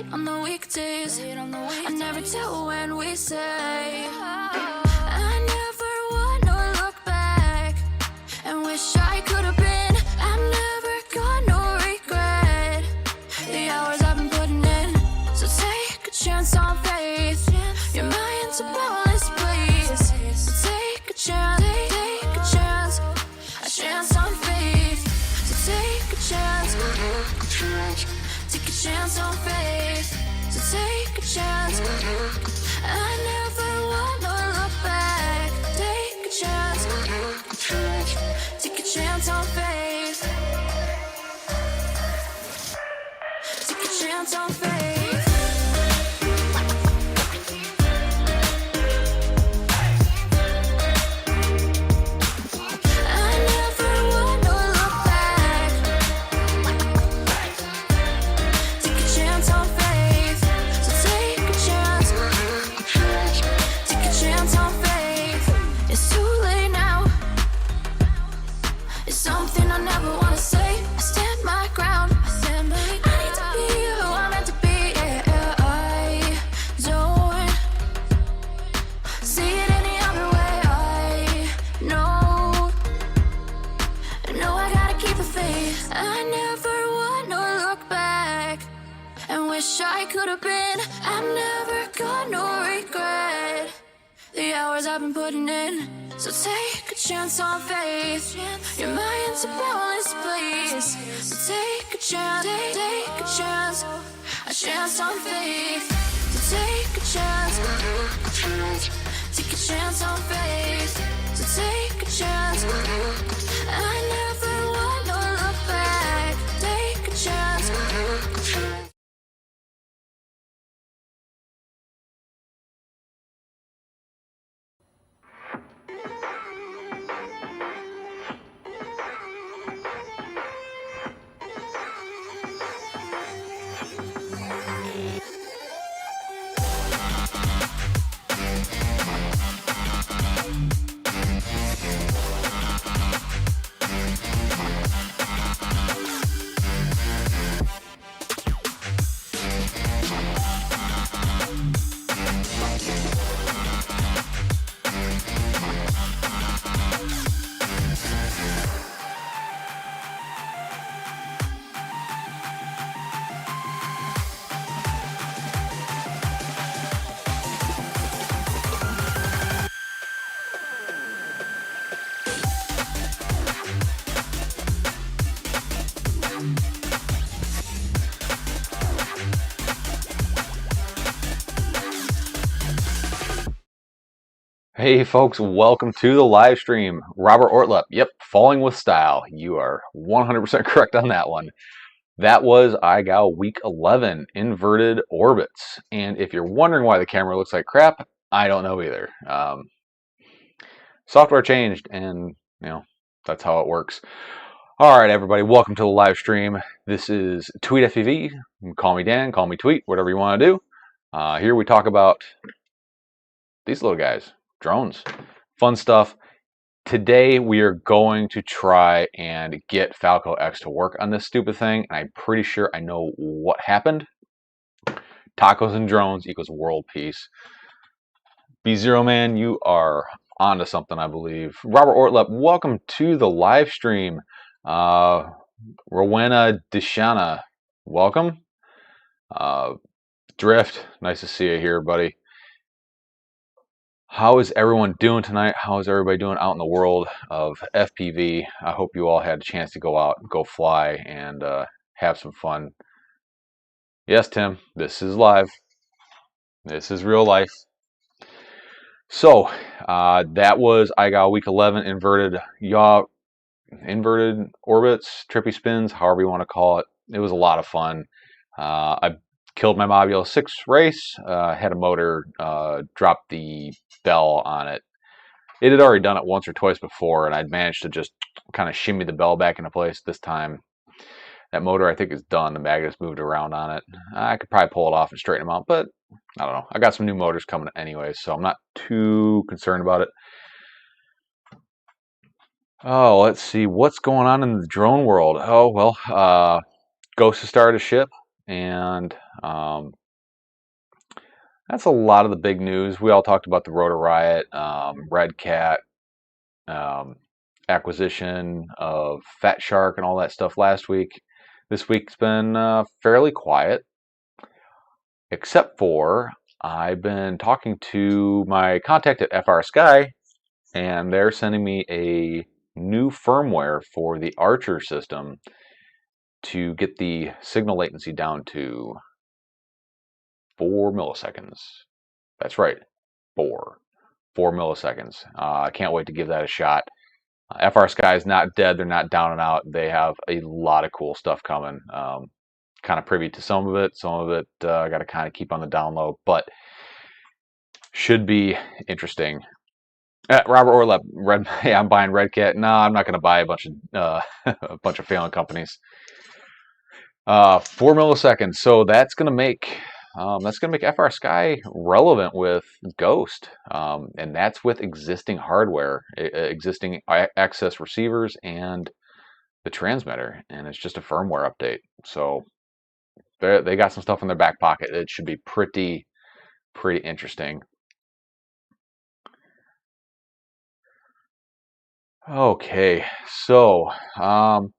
late on the weekdays. I never tell when we say. I never wanna look back and wish I could have been. I'm never gonna regret the hours I've been putting in. So take a chance on faith. Your mind's a boundless place. So take a chance, take a chance on faith. So take a chance, take a chance on faith. So take a chance. I never wanna look back. Take a chance, take a chance on faith. Take a chance on faith. I never wanna look back and wish I could have been. I'm never gonna regret the hours I've been putting in. So take a chance on faith. Your mind's a boundless place. So take a chance, take a chance on faith. So take a chance, take a chance on faith. So take a chance. I never wanna look back. Take a chance. Hey folks, welcome to the live stream. Robert Ortlepp, yep, falling with style. You are 100% correct on that one. That was IGOW week 11, inverted orbits. And if you're wondering why the camera looks like crap, I don't know either. Software changed and, that's how it works. All right, everybody, welcome to the live stream. This is Tweet FPV. Call me Dan, call me Tweet, whatever you want to do. Here we talk about these little guys. Drones, fun stuff. Today we are going to try and get FalcoX to work on this stupid thing. I'm pretty sure I know what happened. Tacos and drones equals world peace. B0 man, you are onto something, I believe. Robert Ortlepp, welcome to the live stream. Rowena Deshana, welcome. Drift, nice to see you here, buddy. How is everyone doing tonight? How is everybody doing out in the world of FPV? I hope you all had a chance to go out, go fly, and have some fun. Yes, Tim, this is live. This is real life. So, that was IGOW week 11, inverted orbits, trippy spins, however you want to call it. It was a lot of fun. I killed my Mobile 6 race, had a motor drop the bell on it. It had already done it once or twice before, and I'd managed to just kind of shimmy the bell back into place. This time, that motor I think is done. The magnet's moved around on it. I could probably pull it off and straighten them out, but I don't know. I got some new motors coming anyway, so I'm not too concerned about it. Oh, let's see. What's going on in the drone world? Oh, well, Ghost has started a ship. and that's a lot of the big news. We all talked about the Rotor Riot, Red Cat, acquisition of Fat Shark and all that stuff last week. This week's been fairly quiet, except for I've been talking to my contact at FrSky, and they're sending me a new firmware for the Archer system to get the signal latency down to 4 milliseconds. That's right, 4 milliseconds. I can't wait to give that a shot. FrSky is not dead. They're not down and out. They have a lot of cool stuff coming. Kind of privy to some of it. Some of it I got to kind of keep on the down low, but should be interesting. Robert Orlep, hey, I'm buying Red Cat. No, I'm not going to buy a bunch of a bunch of failing companies. 4 milliseconds. So that's going to make FrSky relevant with Ghost, and that's with existing hardware, existing access receivers, and the transmitter, and it's just a firmware update. So they got some stuff in their back pocket. It should be pretty interesting. Okay, so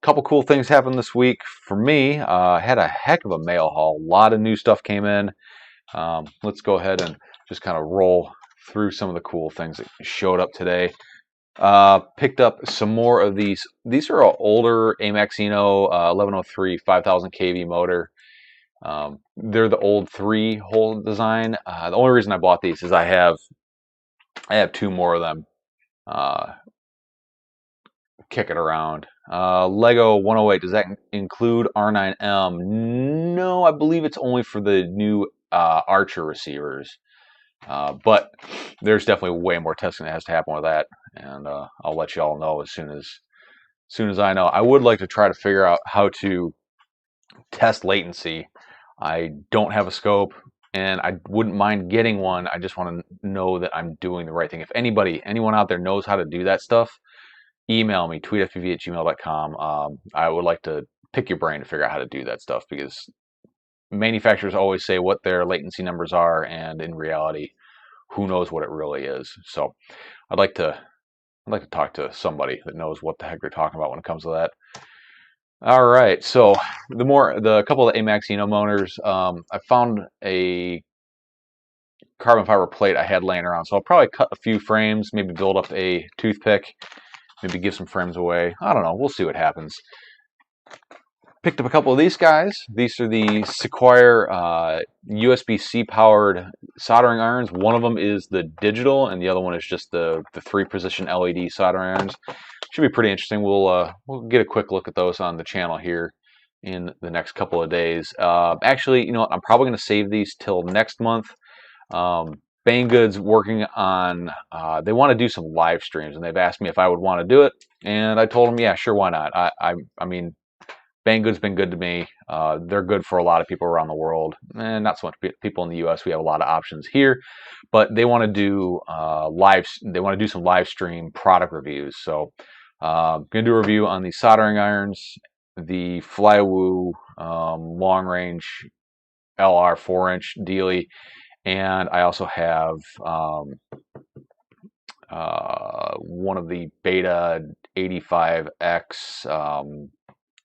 couple cool things happened this week for me. Had a heck of a mail haul. A lot of new stuff came in. Let's go ahead and just kind of roll through some of the cool things that showed up today. Picked up some more of these. These are an older Amaxino 1103 5000 kV motor. They're the old 3-hole design. The only reason I bought these is I have 2 more of them. Kicking around. Lego 108, does that include R9M? No, I believe it's only for the new Archer receivers. But there's definitely way more testing that has to happen with that, and I'll let you all know as soon as I know. I would like to try to figure out how to test latency. I don't have a scope, and I wouldn't mind getting one. I just want to know that I'm doing the right thing. If anyone out there knows how to do that stuff, email me, tweetfpv@gmail.com. I would like to pick your brain to figure out how to do that stuff, because manufacturers always say what their latency numbers are, and in reality, who knows what it really is. So I'd like to talk to somebody that knows what the heck they're talking about when it comes to that. All right, so the couple of Amaxino motors, I found a carbon fiber plate I had laying around, so I'll probably cut a few frames, maybe build up a toothpick, maybe give some frames away. I don't know. We'll see what happens. Picked up a couple of these guys. These are the Sequire USB-C powered soldering irons. One of them is the digital, and the other one is just the 3-position LED soldering irons. Should be pretty interesting. We'll get a quick look at those on the channel here in the next couple of days. Actually, you know what? I'm probably going to save these till next month. Banggood's working on, they want to do some live streams, and they've asked me if I would want to do it, and I told them, yeah, sure, why not? I mean, Banggood's been good to me. They're good for a lot of people around the world, and not so much people in the U.S. We have a lot of options here, but they want to do they want to do some live stream product reviews. So I'm going to do a review on the soldering irons, the Flywoo long range LR 4-inch dealie, and I also have one of the Beta 85X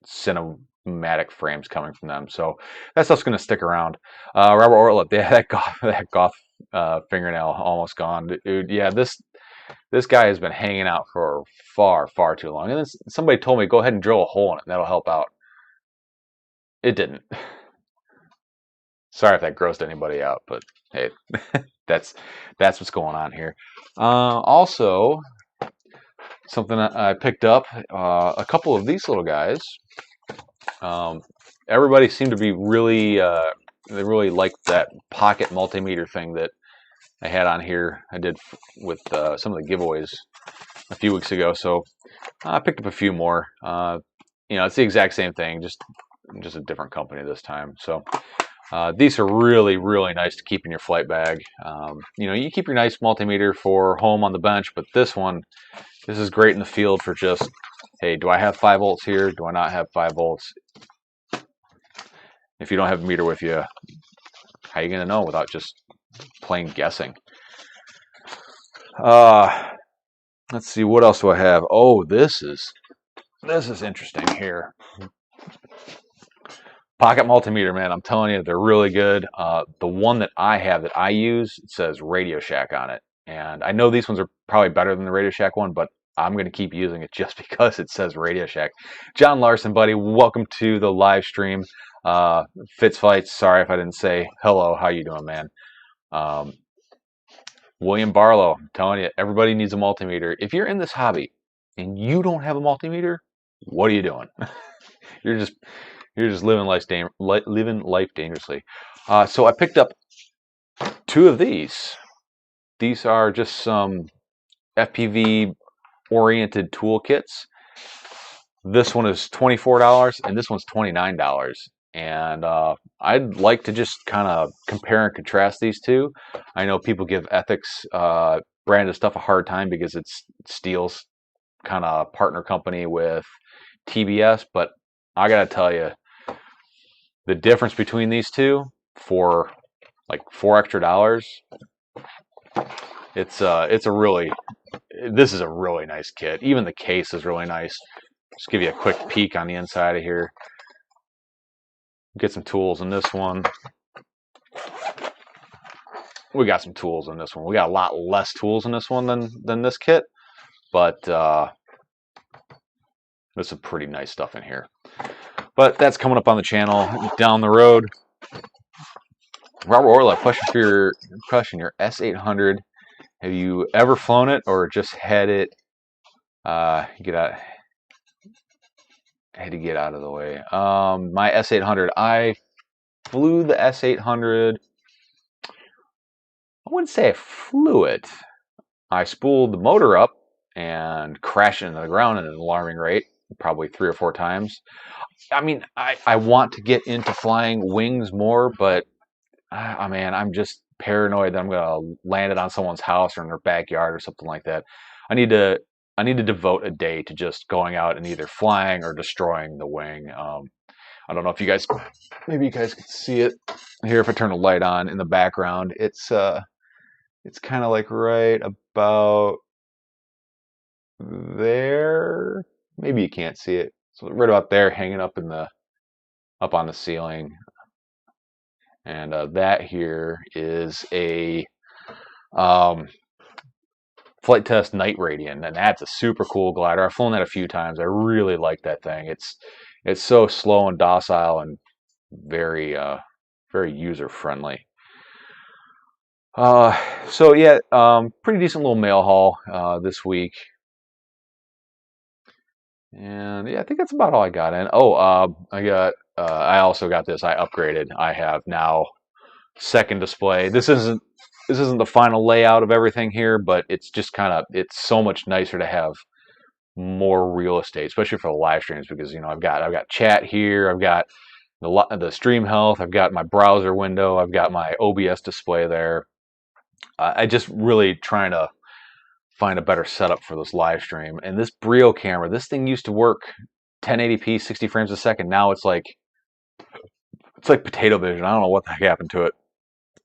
cinematic frames coming from them. So that stuff's going to stick around. Robert Ortlip, that goth fingernail almost gone. Dude, yeah, this guy has been hanging out for far too long. And then somebody told me, go ahead and drill a hole in it, and that'll help out. It didn't. Sorry if that grossed anybody out, but hey, that's what's going on here. Also, something I picked up, a couple of these little guys. Everybody seemed to be really, they really liked that pocket multimeter thing that I had on here. I did with some of the giveaways a few weeks ago, so I picked up a few more. You know, it's the exact same thing, just a different company this time. So these are really nice to keep in your flight bag. You know, you keep your nice multimeter for home on the bench, but this is great in the field for just, hey, do I have 5 volts here? Do I not have 5 volts? If you don't have a meter with you, how are you going to know without just plain guessing? Let's see, what else do I have? Oh, this is interesting here. Pocket multimeter, man, I'm telling you, they're really good. The one that I have that I use, it says Radio Shack on it. And I know these ones are probably better than the Radio Shack one, but I'm going to keep using it just because it says Radio Shack. John Larson, buddy, welcome to the live stream. Fitz Fights, sorry if I didn't say hello. How you doing, man? William Barlow, I'm telling you, everybody needs a multimeter. If you're in this hobby and you don't have a multimeter, what are you doing? You're just living life dangerously. So I picked up 2 of these. These are just some FPV oriented toolkits. This one is $24 and this one's $29. And I'd like to just kind of compare and contrast these two. I know people give Ethics brand of stuff a hard time because it's Steel's kind of partner company with TBS, but I gotta tell you, the difference between these two for like $4 extra, this is a really nice kit. Even the case is really nice. Just give you a quick peek on the inside of here. Get some tools in this one. We got some tools in this one. We got a lot less tools in this one than this kit, but there's some pretty nice stuff in here. But that's coming up on the channel down the road. Robert Orla, question your S800. Have you ever flown it or just had it get out? I had to get out of the way. My S800, I flew the S800. I wouldn't say I flew it. I spooled the motor up and crashed into the ground at an alarming rate, probably 3 or 4 times. I mean, I want to get into flying wings more, but man, I'm just paranoid that I'm gonna land it on someone's house or in their backyard or something like that. I need to devote a day to just going out and either flying or destroying the wing. I don't know if you guys, maybe you guys can see it here if I turn the light on in the background. It's kind of like right about there. Maybe you can't see it. So right about there, hanging up up on the ceiling. And that here is a Flight Test Night Radiant, and that's a super cool glider. I've flown that a few times. I really like that thing. It's so slow and docile and very very user friendly. So yeah, pretty decent little mail haul this week. And yeah, I think that's about all I got in. I also got this. I upgraded. I have now second display. This isn't the final layout of everything here, but it's just it's so much nicer to have more real estate, especially for the live streams, because I've got chat here, I've got the stream health, I've got my browser window, I've got my OBS display there. I just really trying to find a better setup for this live stream. And this Brio camera, this thing used to work 1080p 60 frames a second. Now it's like potato vision. I don't know what the heck happened to it.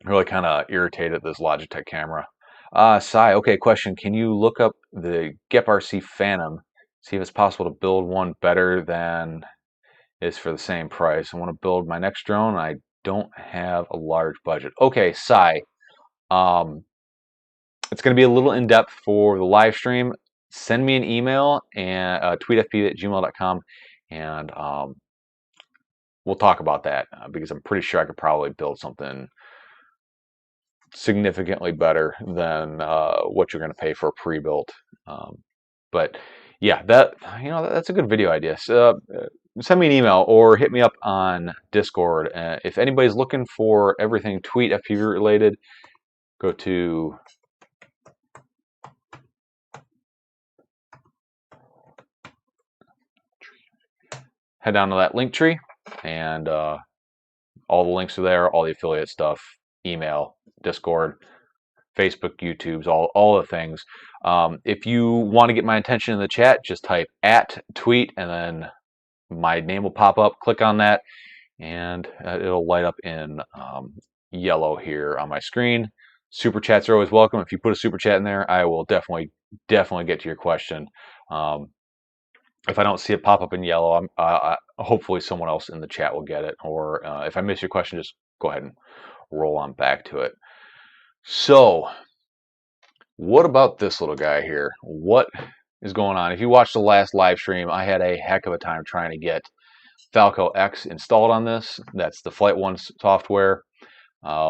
Really kind of irritated this Logitech camera. Sai, okay, question. Can you look up the GEP RC Phantom, see if it's possible to build one better than is for the same price? I want to build my next drone. I don't have a large budget. Okay, Sai. It's going to be a little in-depth for the live stream. Send me an email and tweetfp@gmail.com, and we'll talk about that because I'm pretty sure I could probably build something significantly better than what you're going to pay for a pre-built. But yeah, that's a good video idea. So, send me an email or hit me up on Discord. If anybody's looking for everything Tweet FPV related, go to head down to that link tree, and all the links are there, all the affiliate stuff, email, Discord, Facebook, YouTube's, all the things. If you want to get my attention in the chat, just type @tweet and then my name will pop up. Click on that. and it'll light up in yellow here on my screen. Super chats are always welcome. If you put a super chat in there, I will definitely get to your question. If I don't see it pop up in yellow, hopefully someone else in the chat will get it. Or if I miss your question, just go ahead and roll on back to it. So, what about this little guy here? What is going on? If you watched the last live stream, I had a heck of a time trying to get FalcoX installed on this. That's the Flight 1 software.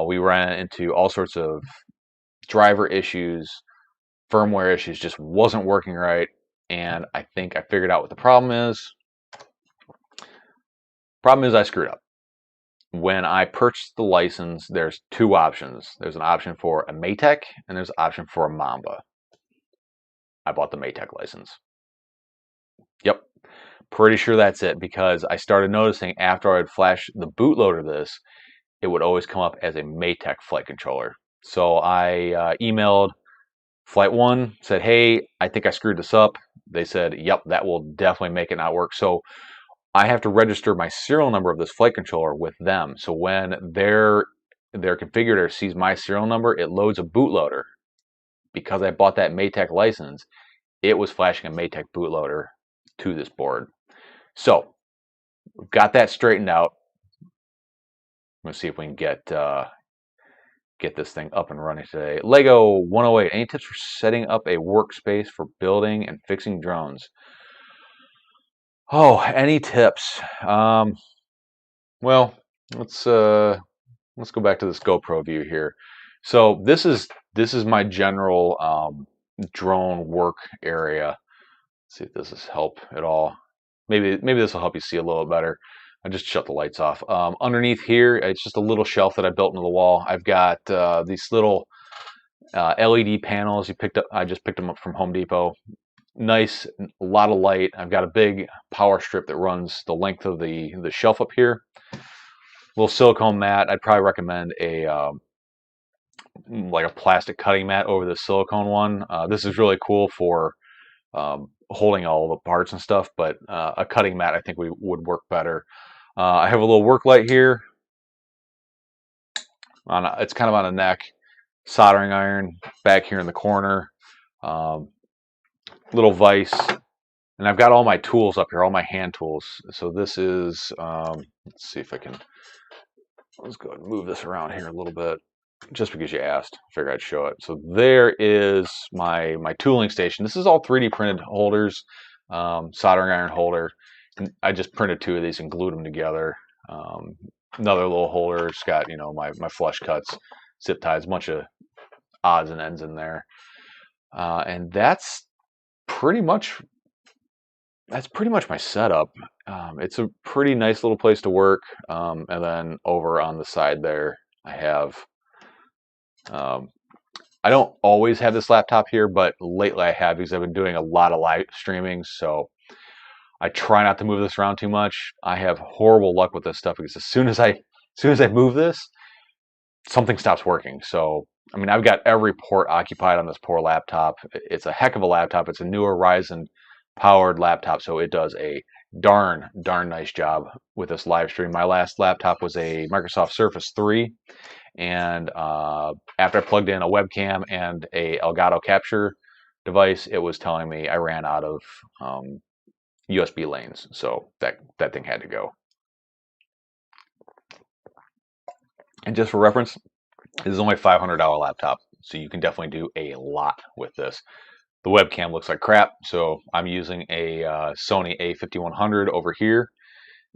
We ran into all sorts of driver issues, firmware issues, just wasn't working right. And I think I figured out what the problem is. Problem is I screwed up. When I purchased the license, there's two options. There's an option for a Maytech and there's an option for a Mamba. I bought the Maytech license. Yep, pretty sure that's it, because I started noticing after I would flash the bootloader of this, it would always come up as a Maytech flight controller. So I emailed Flight 1, said, hey, I think I screwed this up. They said, yep, that will definitely make it not work. So I have to register my serial number of this flight controller with them. So when their configurator sees my serial number, it loads a bootloader. Because I bought that Maytech license, it was flashing a Maytech bootloader to this board. So we've got that straightened out. Let's see if we can get this thing up and running today. Lego 108, any tips for setting up a workspace for building and fixing drones? Oh, any tips? Well, let's go back to this GoPro view here. So this is my general drone work area. Let's see if this is help at all. Maybe this will help you see a little better. I just shut the lights off. Underneath here, it's just a little shelf that I built into the wall. I've got these little LED panels. I just picked them up from Home Depot. Nice, a lot of light. I've got a big power strip that runs the length of the shelf up here. Little silicone mat. I'd probably recommend like a plastic cutting mat over the silicone one. This is really cool for holding all the parts and stuff, but a cutting mat I think would work better. I have a little work light here. It's kind of on a neck. Soldering iron back here in the corner. Little vise, and I've got all my tools up here, all my hand tools. So this is, let's see if I can, let's go ahead and move this around here a little bit, just because you asked, I figured I'd show it. So there is my tooling station. This is all 3D printed holders, soldering iron holder. And I just printed two of these and glued them together. Another little holder, it's got, you know, my flush cuts, zip ties, a bunch of odds and ends in there. And that's pretty much my setup. It's a pretty nice little place to work. And then over on the side there, I have, I don't always have this laptop here, but lately I have, because I've been doing a lot of live streaming. So I try not to move this around too much. I have horrible luck with this stuff, because as soon as I move this, something stops working. So I mean, I've got every port occupied on this poor laptop. It's a heck of a laptop. It's a newer Ryzen powered laptop, so it does a darn nice job with this live stream. My last laptop was a Microsoft Surface 3, and after I plugged in a webcam and a Elgato capture device, it was telling me I ran out of USB lanes, so that thing had to go. And just for reference, this is only a $500 laptop, so you can definitely do a lot with this. The webcam looks like crap, so I'm using a Sony a5100 over here,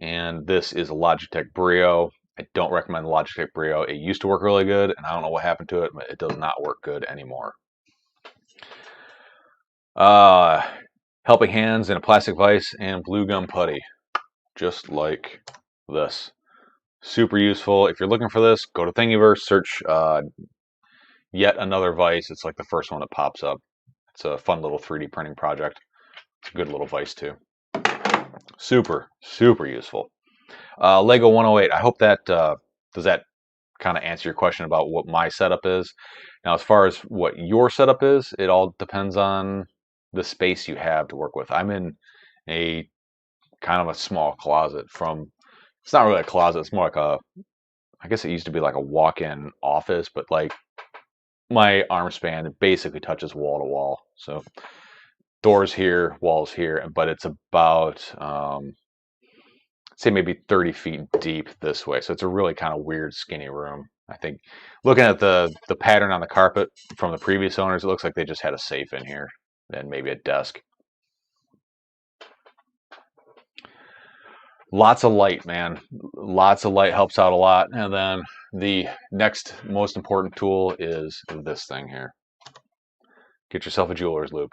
and this is a Logitech Brio. I don't recommend the Logitech Brio. It used to work really good, and I don't know what happened to it, but it does not work good anymore. Helping hands in a plastic vise and blue gum putty, just like this. Super useful. If you're looking for this, go to Thingiverse, search yet another vise. It's like the first one that pops up. It's a fun little 3D printing project. It's a good little vise too. Super useful. Lego 108. I hope that does that kind of answer your question about what my setup is. Now, as far as what your setup is, it all depends on the space you have to work with. I'm in a kind of a small closet. From it's not really a closet. It's more like a, I guess it used to be like a walk-in office, but like my arm span basically touches wall to wall. So doors here, walls here, but it's about say maybe 30 feet deep this way. So it's a really kind of weird, skinny room. I think looking at the pattern on the carpet from the previous owners, it looks like they just had a safe in here and maybe a desk. Lots of light, man. Lots of light helps out a lot. And then the next most important tool is this thing here. Get yourself a jeweler's loop,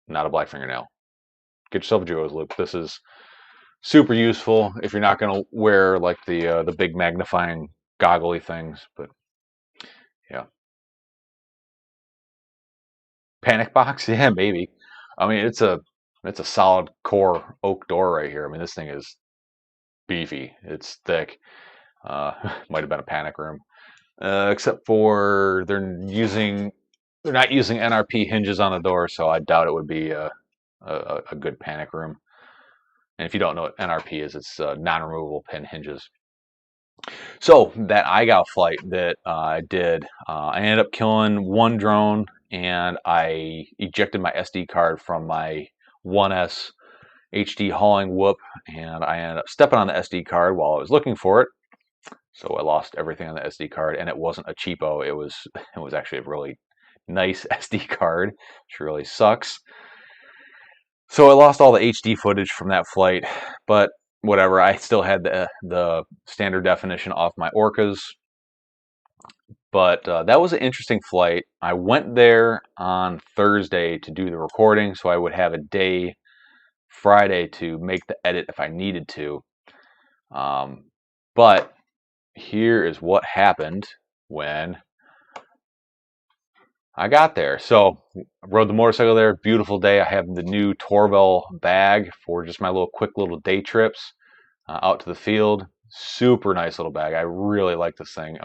not a black fingernail. Get yourself a jeweler's loop. This is super useful if you're not going to wear like the big magnifying goggly things. But yeah, panic box, yeah, maybe. I mean, it's a solid core oak door right here. I mean, this thing is beefy. It's thick. Might have been a panic room, except for they're not using NRP hinges on the door, so I doubt it would be a good panic room. And if you don't know what NRP is, it's non-removable pin hinges. So that IGOW flight that I did, I ended up killing one drone, and I ejected my SD card from my 1S HD hauling whoop, and I ended up stepping on the SD card while I was looking for it. So I lost everything on the SD card, and it wasn't a cheapo. It was actually a really nice SD card, which really sucks. So I lost all the HD footage from that flight, but whatever. I still had the standard definition off my Orcas. But that was an interesting flight. I went there on Thursday to do the recording, so I would have a day Friday to make the edit if I needed to. But here is what happened when I got there. So I rode the motorcycle there. Beautiful day. I have the new Torvel bag for just my quick little day trips out to the field. Super nice little bag. I really like this thing.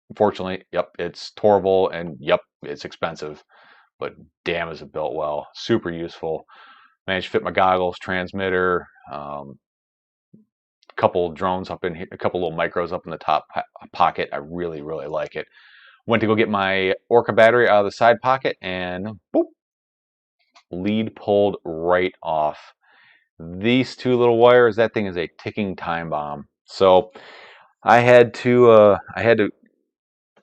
Unfortunately, yep, it's Torvel, and yep, it's expensive, but damn, is it built well. Super useful. Managed to fit my goggles, transmitter, couple drones up in here, a couple little micros up in the top pocket. I really, really like it. Went to go get my Orca battery out of the side pocket, and boop, lead pulled right off. These two little wires, that thing is a ticking time bomb. So I had to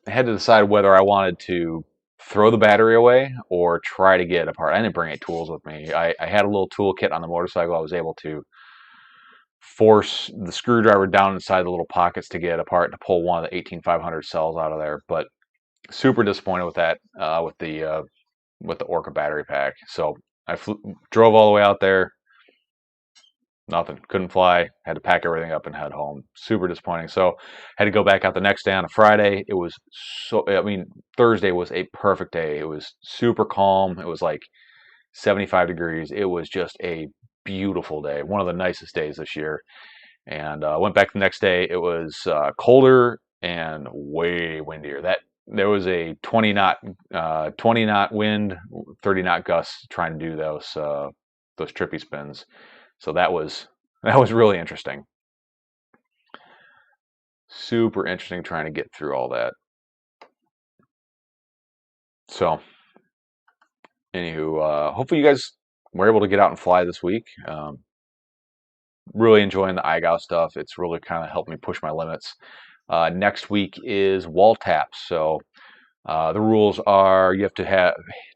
decide whether I wanted to throw the battery away or try to get it apart. I didn't bring any tools with me. I had a little toolkit on the motorcycle. I was able to force the screwdriver down inside the little pockets to get it apart and to pull one of the 18500 cells out of there. But super disappointed with that, with the Orca battery pack. So I drove all the way out there. Nothing. Couldn't fly. Had to pack everything up and head home. Super disappointing. So had to go back out the next day on a Friday. It was Thursday was a perfect day. It was super calm. It was like 75 degrees. It was just a beautiful day. One of the nicest days this year. And went back the next day. It was colder and way windier. There was a 20 knot wind, 30 knot gusts trying to do those trippy spins. So that was really interesting. Super interesting trying to get through all that. So, anywho, hopefully you guys were able to get out and fly this week. Really enjoying the IGOW stuff. It's really kind of helped me push my limits. Next week is wall taps. So the rules are you have to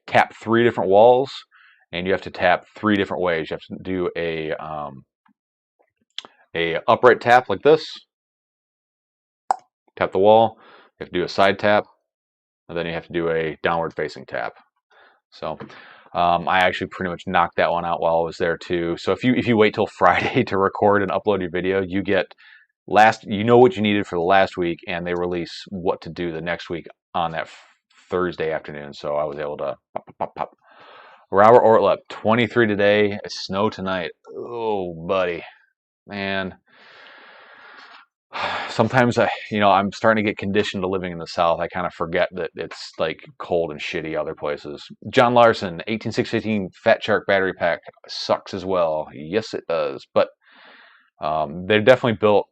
tap 3 different walls, and you have to tap 3 different ways. You have to do a upright tap like this, tap the wall. You have to do a side tap, and then you have to do a downward facing tap. So I actually pretty much knocked that one out while I was there too. So if you wait till Friday to record and upload your video, you get you know what you needed for the last week, and they release what to do the next week on that Thursday afternoon. So I was able to pop. Robert Ortlep, 23 today. Snow tonight. Oh, buddy, man. Sometimes I'm starting to get conditioned to living in the South. I kind of forget that it's like cold and shitty other places. John Larson, 18615 Fat Shark battery pack sucks as well. Yes, it does. But They're definitely built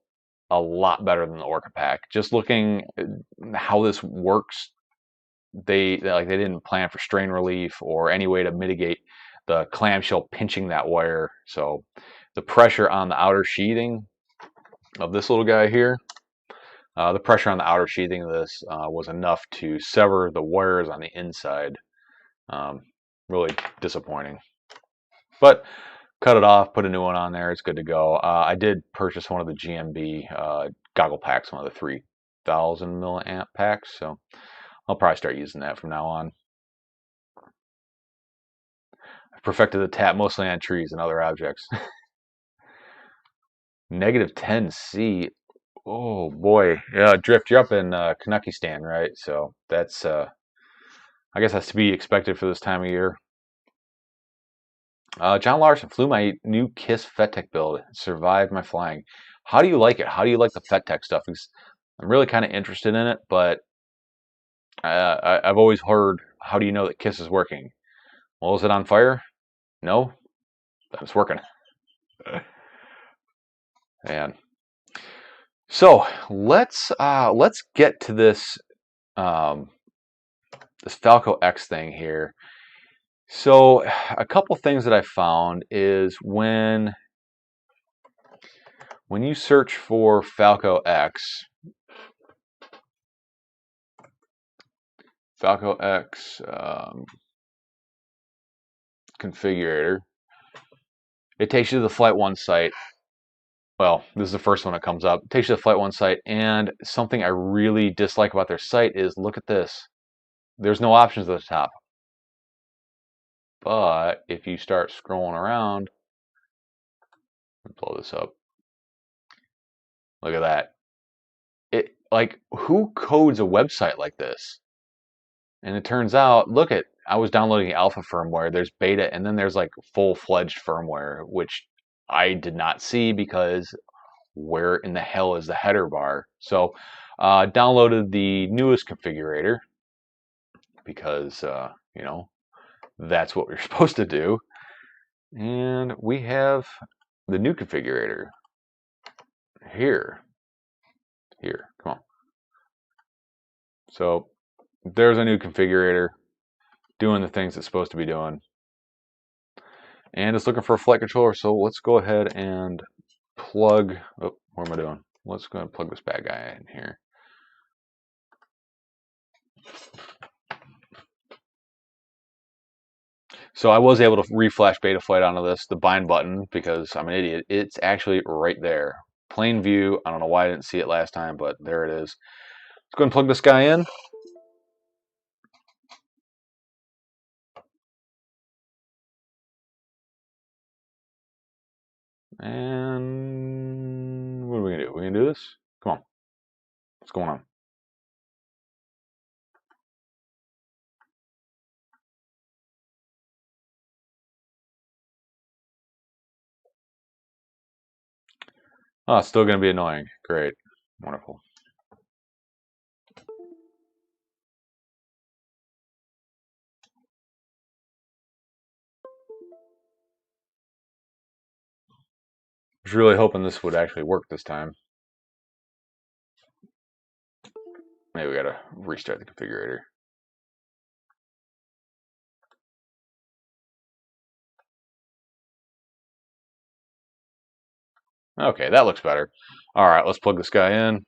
a lot better than the Orca pack. Just looking at how this works, they didn't plan for strain relief or any way to mitigate the clamshell pinching that wire. So the pressure on the outer sheathing of this little guy here, the pressure on the outer sheathing of this was enough to sever the wires on the inside. Really disappointing. But cut it off, put a new one on there. It's good to go. I did purchase one of the GMB goggle packs, one of the 3,000 milliamp packs. So I'll probably start using that from now on. I've perfected the tap mostly on trees and other objects. Negative 10C. Oh boy, yeah, Drift, you're up in Kanuckistan, right? So that's, I guess that's to be expected for this time of year. John Larson flew my new KISS FetTech build. Survived my flying. How do you like it? How do you like the FetTech stuff? Because I'm really kind of interested in it, but I've always heard, how do you know that KISS is working? Well, is it on fire? No, then it's working. Man. So let's get to this this FalcoX thing here. So a couple things that I found is when you search for FalcoX configurator, it takes you to the Flight 1 site. Well, this is the first one that comes up. It takes you to the Flight 1 site, and something I really dislike about their site is, look at this. There's no options at the top. But if you start scrolling around, blow this up. Look at that. It, like, who codes a website like this? And it turns out, look at, I was downloading alpha firmware, there's beta, and then there's like full-fledged firmware, which I did not see because where in the hell is the header bar? So downloaded the newest configurator because, you know, that's what we're supposed to do. And we have the new configurator here. Come on. So there's a new configurator doing the things it's supposed to be doing. And it's looking for a flight controller, so let's go ahead and plug, oh, what am I doing? Let's go ahead and plug this bad guy in here. So I was able to reflash Betaflight onto this, the bind button, because I'm an idiot. It's actually right there. Plain view. I don't know why I didn't see it last time, but there it is. Let's go ahead and plug this guy in. And what are we going to do? We're going to do this? Come on. What's going on? Oh, it's still going to be annoying. Great. Wonderful. I was really hoping this would actually work this time. Maybe we got to restart the configurator. Okay, that looks better. All right, let's plug this guy in.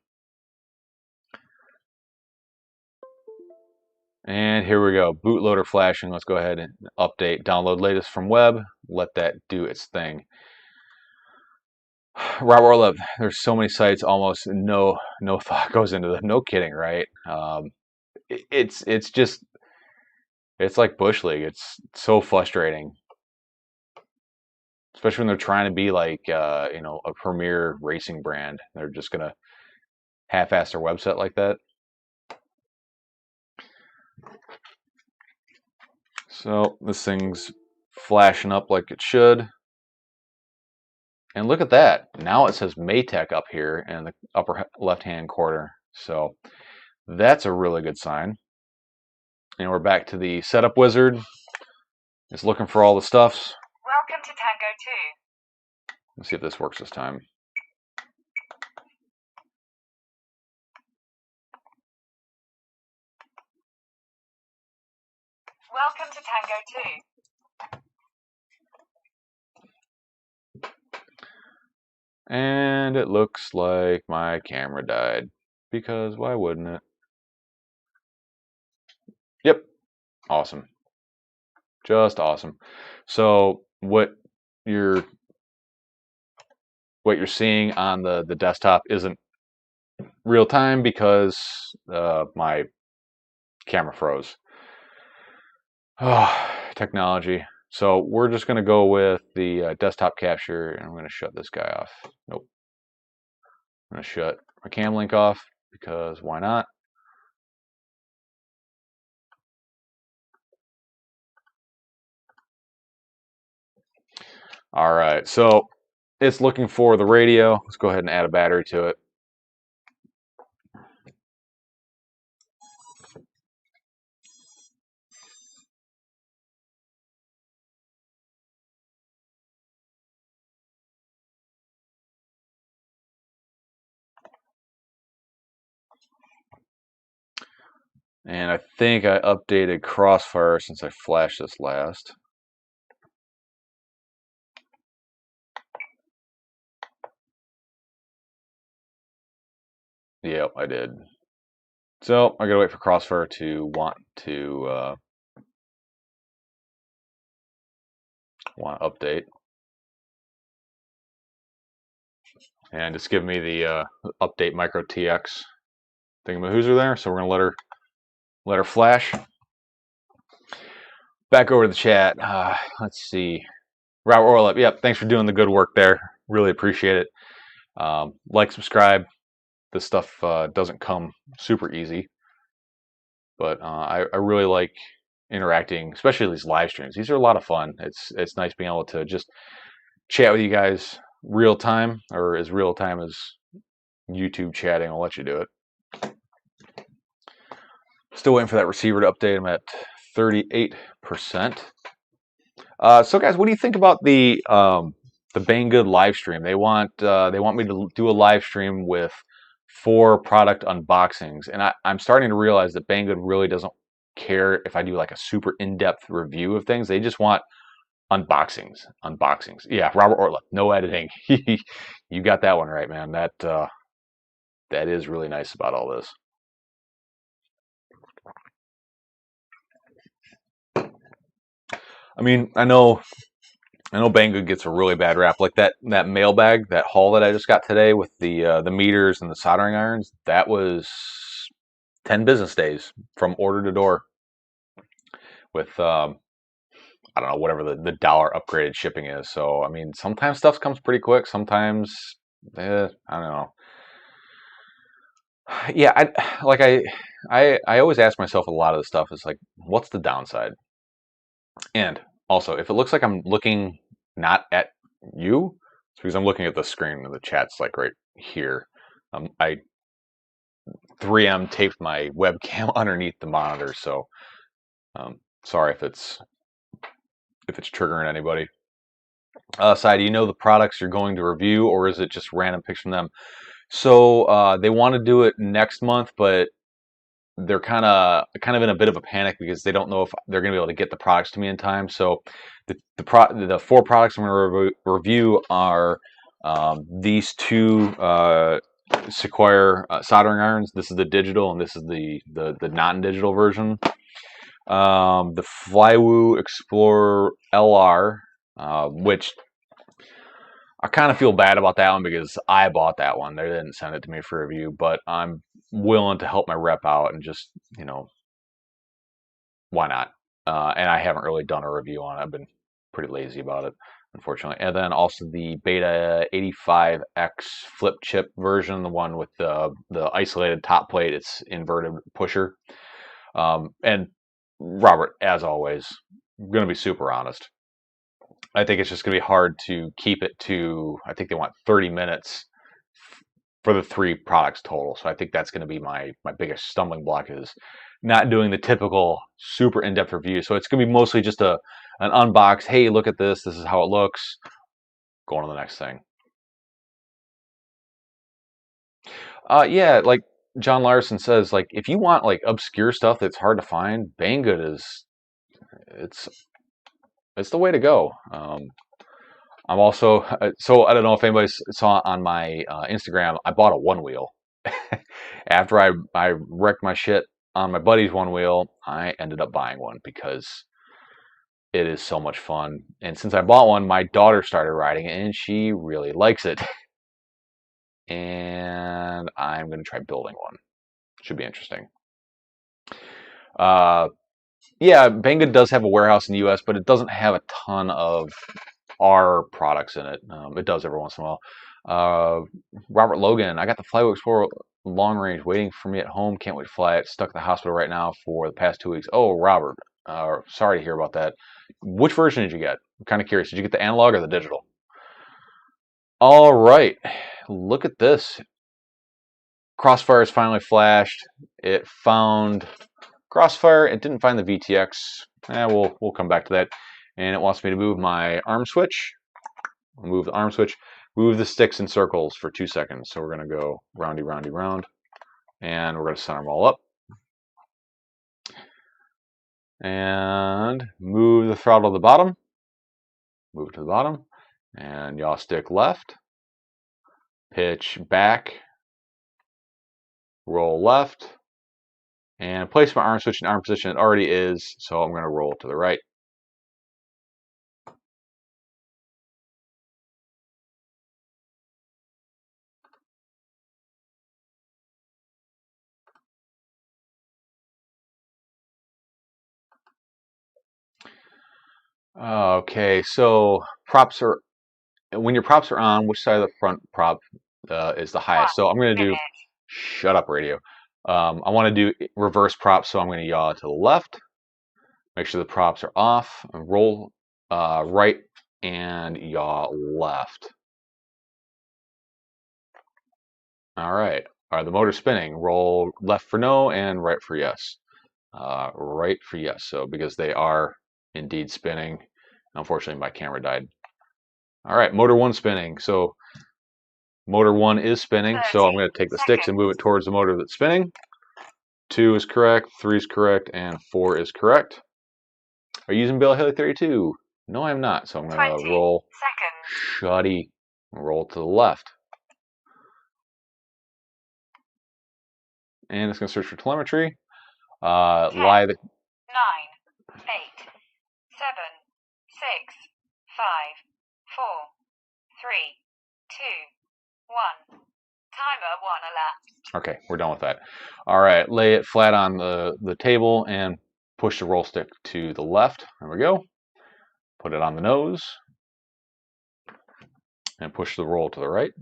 And here we go, bootloader flashing. Let's go ahead and update, download latest from web, let that do its thing. Robert Orlov, there's so many sites, almost no thought goes into them. No kidding, right? It's like Bush League. It's so frustrating, especially when they're trying to be like you know, a premier racing brand. They're just gonna half-ass their website like that. So this thing's flashing up like it should. And look at that. Now it says Maytech up here in the upper left-hand corner. So that's a really good sign. And we're back to the setup wizard. It's looking for all the stuffs. Welcome to Tango 2. Let's see if this works this time. Welcome to Tango 2. And it looks like my camera died, because why wouldn't it? Yep, awesome. Just awesome. So what you're seeing on the desktop isn't real time because my camera froze. Oh, technology. So we're just going to go with the desktop capture, and I'm going to shut this guy off. Nope. I'm going to shut my cam link off because why not? All right, so it's looking for the radio. Let's go ahead and add a battery to it. And I think I updated Crossfire since I flashed this last. Yep, I did. So I gotta wait for Crossfire to want to update, and just give me the update micro TX thingamahoozer there. So we're gonna let her flash. Back over to the chat. Let's see, Robert Orlep. Yep, thanks for doing the good work there. Really appreciate it. Like, subscribe. This stuff doesn't come super easy, but I really like interacting, especially these live streams. These are a lot of fun. It's nice being able to just chat with you guys real time, or as real time as YouTube chatting will let you do it. Still waiting for that receiver to update. I'm at 38%. So guys, what do you think about the Banggood live stream? They want me to do a live stream with 4 product unboxings, and I'm starting to realize that Banggood really doesn't care if I do like a super in-depth review of things. They just want unboxings. Yeah, Robert Ortla, no editing. You got that one right, man. That is really nice about all this. I mean, I know Banggood gets a really bad rap. Like that mailbag, that haul that I just got today with the meters and the soldering irons, that was 10 business days from order to door with I don't know, whatever the dollar upgraded shipping is. So I mean, sometimes stuff comes pretty quick, sometimes I don't know. Yeah, I always ask myself a lot of the stuff is like, what's the downside? And also, if it looks like I'm looking not at you, it's because I'm looking at the screen and the chat's like right here. I 3M taped my webcam underneath the monitor, so sorry if it's triggering anybody. Sai, do you know the products you're going to review, or is it just random picks from them? So they want to do it next month, but they're kind of in a bit of a panic because they don't know if they're going to be able to get the products to me in time. So the 4 products I'm going to review are these 2 Sequire soldering irons. This is the digital, and this is the non-digital version. The Flywoo Explorer LR, which I kind of feel bad about that one because I bought that one. They didn't send it to me for review, but I'm willing to help my rep out and just, why not? And I haven't really done a review on it. I've been pretty lazy about it, unfortunately. And then also the Beta 85X flip chip version, the one with the isolated top plate. It's inverted pusher. And Robert, as always, I'm going to be super honest. I think it's just going to be hard to keep it to, I think they want 30 minutes for the 3 products total. So I think that's going to be my biggest stumbling block, is not doing the typical super in-depth review. So it's going to be mostly just an unbox. Hey, look at this. This is how it looks. Going on to the next thing. Yeah, like John Larson says, like if you want like obscure stuff that's hard to find, Banggood is it's the way to go. I'm also, so I don't know if anybody saw on my Instagram, I bought a one wheel. After I wrecked my shit on my buddy's one wheel, I ended up buying one because it is so much fun. And since I bought one, my daughter started riding it and she really likes it. And I'm going to try building one. Should be interesting. Yeah, Banggood does have a warehouse in the US, but it doesn't have a ton of our products in it. It does every once in a while. Robert Logan, I got the Flywheel Explorer long range waiting for me at home. Can't wait to fly it. Stuck at the hospital right now for the past 2 weeks. Oh, Robert, sorry to hear about that. Which version did you get? I'm kind of curious. Did you get the analog or the digital? All right, look at this. Crossfire is finally flashed. It found Crossfire. It didn't find the VTX. We'll come back to that. And it wants me to move my arm switch. I'll move the arm switch. Move the sticks in circles for 2 seconds. So we're going to go roundy, roundy, round. And we're going to center them all up. And move the throttle to the bottom. Move it to the bottom. And yaw stick left. Pitch back. Roll left. And place my arm switch in arm position. It already is. So I'm going to roll to the right. Okay, so props are, when your props are on, which side of the front prop is the highest? So I'm going to do, shut up radio. I want to do reverse props, so I'm going to yaw to the left. Make sure the props are off. And roll right and yaw left. All right. Are the motor spinning? Roll left for no and right for yes. Right for yes. So because they are indeed spinning. Unfortunately, my camera died. All right, motor one spinning. So motor one is spinning. So I'm going to take the sticks and move it towards the motor that's spinning. 2 is correct, 3 is correct, and 4 is correct. Are you using Bill Haley 32? No, I'm not. So I'm going to roll shuddy, roll to the left. And it's going to search for telemetry. 10, 9, 8, 7, 6, 5, 4, 3, 2, 1. Timer 1 elapsed. Okay, we're done with that. All right, lay it flat on the table and push the roll stick to the left. There we go. Put it on the nose. And push the roll to the right.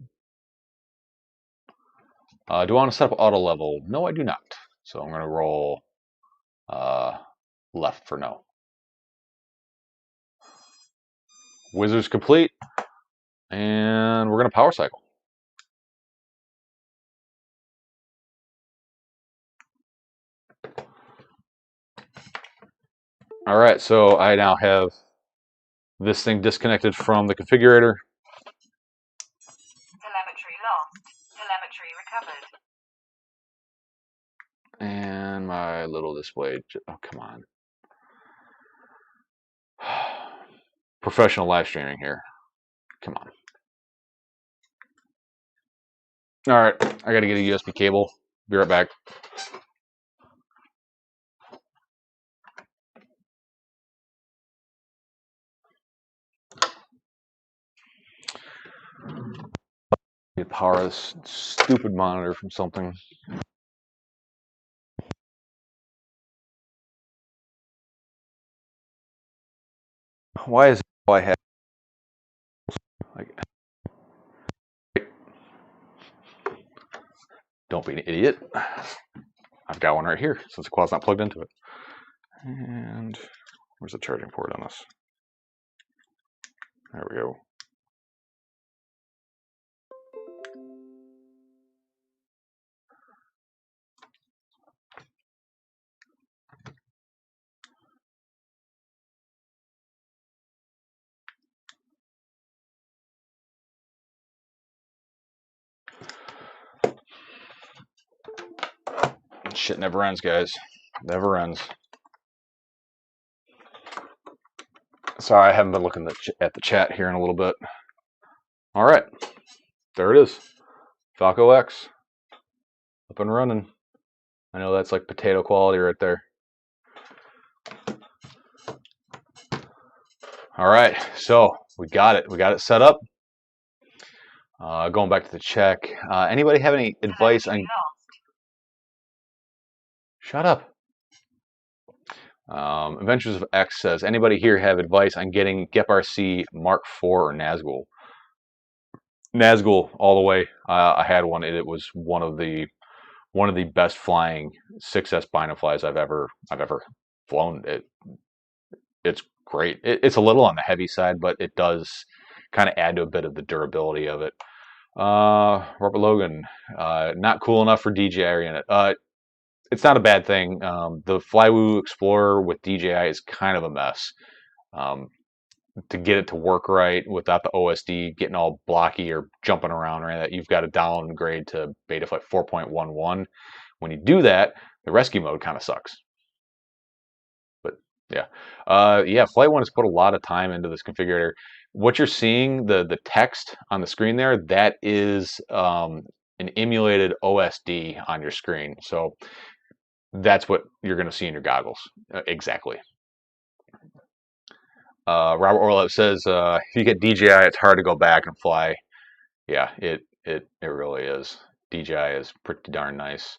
Do I want to set up auto level? No, I do not. So I'm going to roll left for no. Wizard's complete. And we're going to power cycle. All right, so I now have this thing disconnected from the configurator. Telemetry lost. Telemetry recovered. And my little display. Oh, come on. Professional live streaming here. Come on. All right, I got to get a USB cable. Be right back. Get power this stupid monitor from something. Why is it all I have? Like, don't be an idiot. I've got one right here since the quad's not plugged into it. And where's the charging port on this? There we go. Shit never ends, guys. Never ends. Sorry, I haven't been looking at the chat here in a little bit. All right, there it is. FalcoX, up and running. I know that's like potato quality right there. All right, so we got it. We got it set up. Going back to the check. Anybody have any advice on? Shut up. Adventures of X says, anybody here have advice on getting GEP-RC Mark IV or Nazgul? Nazgul all the way. I had one. It was one of the best flying 6S binoflies I've ever flown. It's great. It's a little on the heavy side, but it does kind of add to a bit of the durability of it. Robert Logan, not cool enough for DJI in it. It's not a bad thing. The Flywoo Explorer with DJI is kind of a mess. To get it to work right without the OSD getting all blocky or jumping around or anything, you've got to downgrade to Betaflight 4.11. When you do that, the rescue mode kind of sucks. But yeah, Flight One has put a lot of time into this configurator. What you're seeing, the text on the screen there, that is an emulated OSD on your screen. So that's what you're going to see in your goggles. Exactly. Robert Orlev says, if you get DJI, it's hard to go back and fly. Yeah, it really is. DJI is pretty darn nice.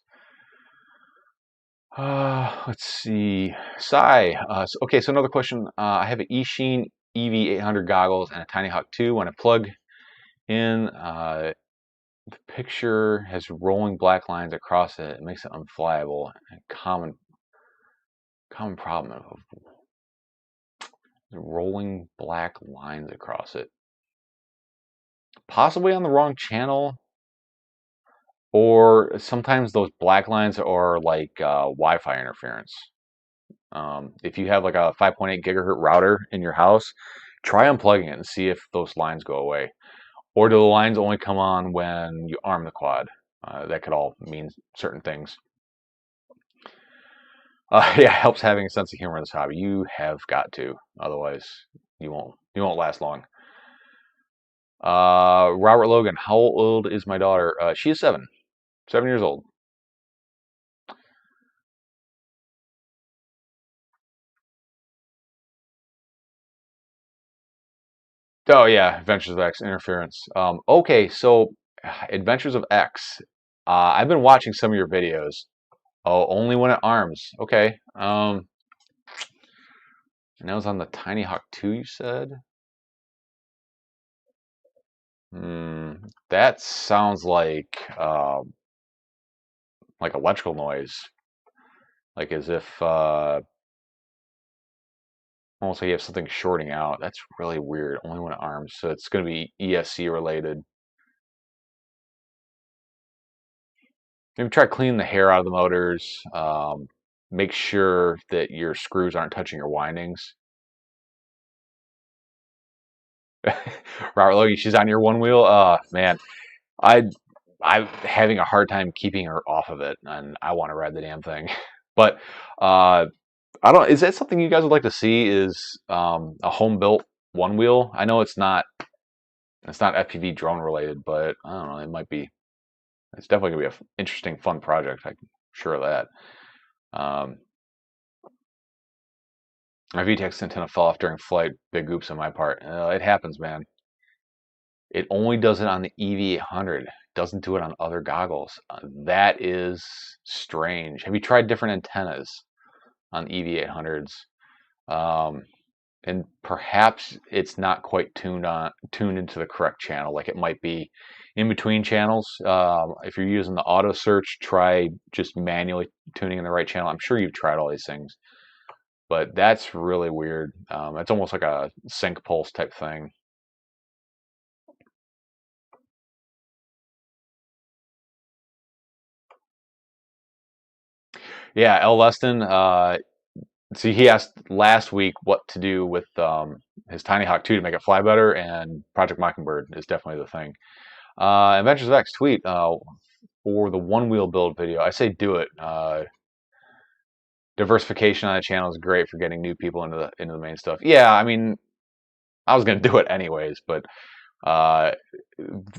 Let's see. Sai. Okay, so another question. I have an eSheen EV800 goggles and a Tiny Hawk 2. When I plug in, the picture has rolling black lines across it. It makes it unflyable. A common problem of rolling black lines across it. Possibly on the wrong channel, or sometimes those black lines are like Wi-Fi interference. If you have like a 5.8 gigahertz router in your house, try unplugging it and see if those lines go away. Or do the lines only come on when you arm the quad? That could all mean certain things. Yeah, it helps having a sense of humor in this hobby. You have got to, otherwise you won't last long. Robert Logan, how old is my daughter? She is 7 years old. Oh yeah, Adventures of X interference. Okay, so Adventures of X. I've been watching some of your videos. Oh, only when it arms. Okay. And that was on the Tiny Hawk 2, you said? That sounds like electrical noise. Like as if almost like you have something shorting out. That's really weird. Only when it arms. So it's going to be ESC related. Maybe try cleaning the hair out of the motors. Make sure that your screws aren't touching your windings. Robert Logie, she's on your one wheel. Man, I'm having a hard time keeping her off of it, and I want to ride the damn thing. But I don't. Is that something you guys would like to see? Is a home built one wheel? I know it's not FPV drone related, but I don't know. It might be. It's definitely gonna be an interesting, fun project. I'm sure of that. My VTEX antenna fell off during flight. Big oops on my part. It happens, man. It only does it on the EV800. It doesn't do it on other goggles. That is strange. Have you tried different antennas on EV800s? And perhaps it's not quite tuned into the correct channel. Like it might be in between channels. If you're using the auto search, try just manually tuning in the right channel. I'm sure you've tried all these things, but that's really weird. It's almost like a sync pulse type thing. Yeah, L. Leston. See, he asked last week what to do with his Tiny Hawk 2 to make it fly better, and Project Mockingbird is definitely the thing. Adventures of X tweet for the one wheel build video. I say do it. Diversification on the channel is great for getting new people into the main stuff. Yeah, I mean, I was going to do it anyways, but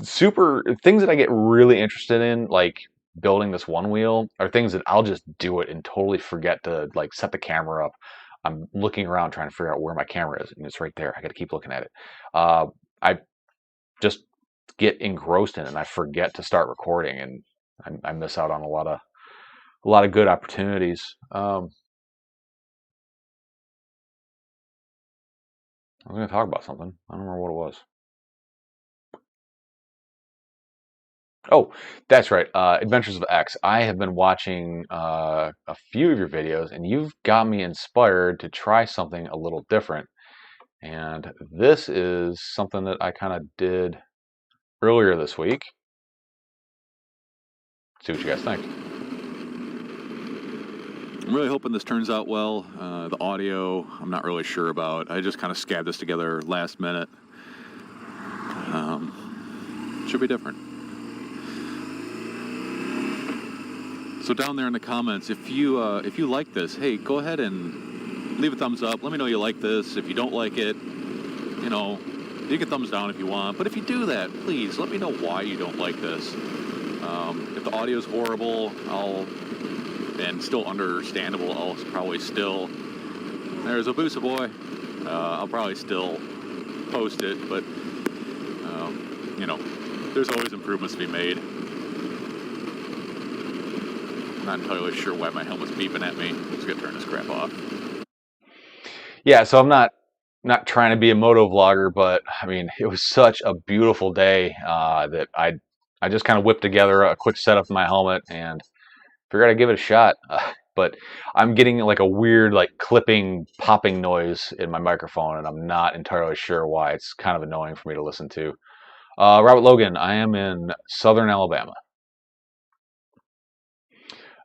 super things that I get really interested in, like building this one wheel, are things that I'll just do it and totally forget to like set the camera up. I'm looking around trying to figure out where my camera is, and it's right there. I got to keep looking at it. I just get engrossed in it, and I forget to start recording, and I miss out on a lot of good opportunities. I was going to talk about something. I don't remember what it was. Oh, that's right. Adventures of X. I have been watching a few of your videos, and you've got me inspired to try something a little different. And this is something that I kind of did earlier this week. See what you guys think. I'm really hoping this turns out well. The audio, I'm not really sure about. I just kind of scabbed this together last minute. Should be different. So down there in the comments, if you like this, hey, go ahead and leave a thumbs up. Let me know you like this. If you don't like it, you know, you can thumbs down if you want. But if you do that, please let me know why you don't like this. If the audio is horrible, and still understandable, I'll probably still, there's a Busa boy, I'll probably still post it, but, you know, there's always improvements to be made. I'm not entirely sure why my helmet's beeping at me. I'm just gonna turn this crap off. Yeah, so I'm not trying to be a moto vlogger, but I mean, it was such a beautiful day that I just kind of whipped together a quick setup of my helmet and figured I'd give it a shot. But I'm getting like a weird like clipping, popping noise in my microphone, and I'm not entirely sure why. It's kind of annoying for me to listen to. Robert Logan, I am in southern Alabama.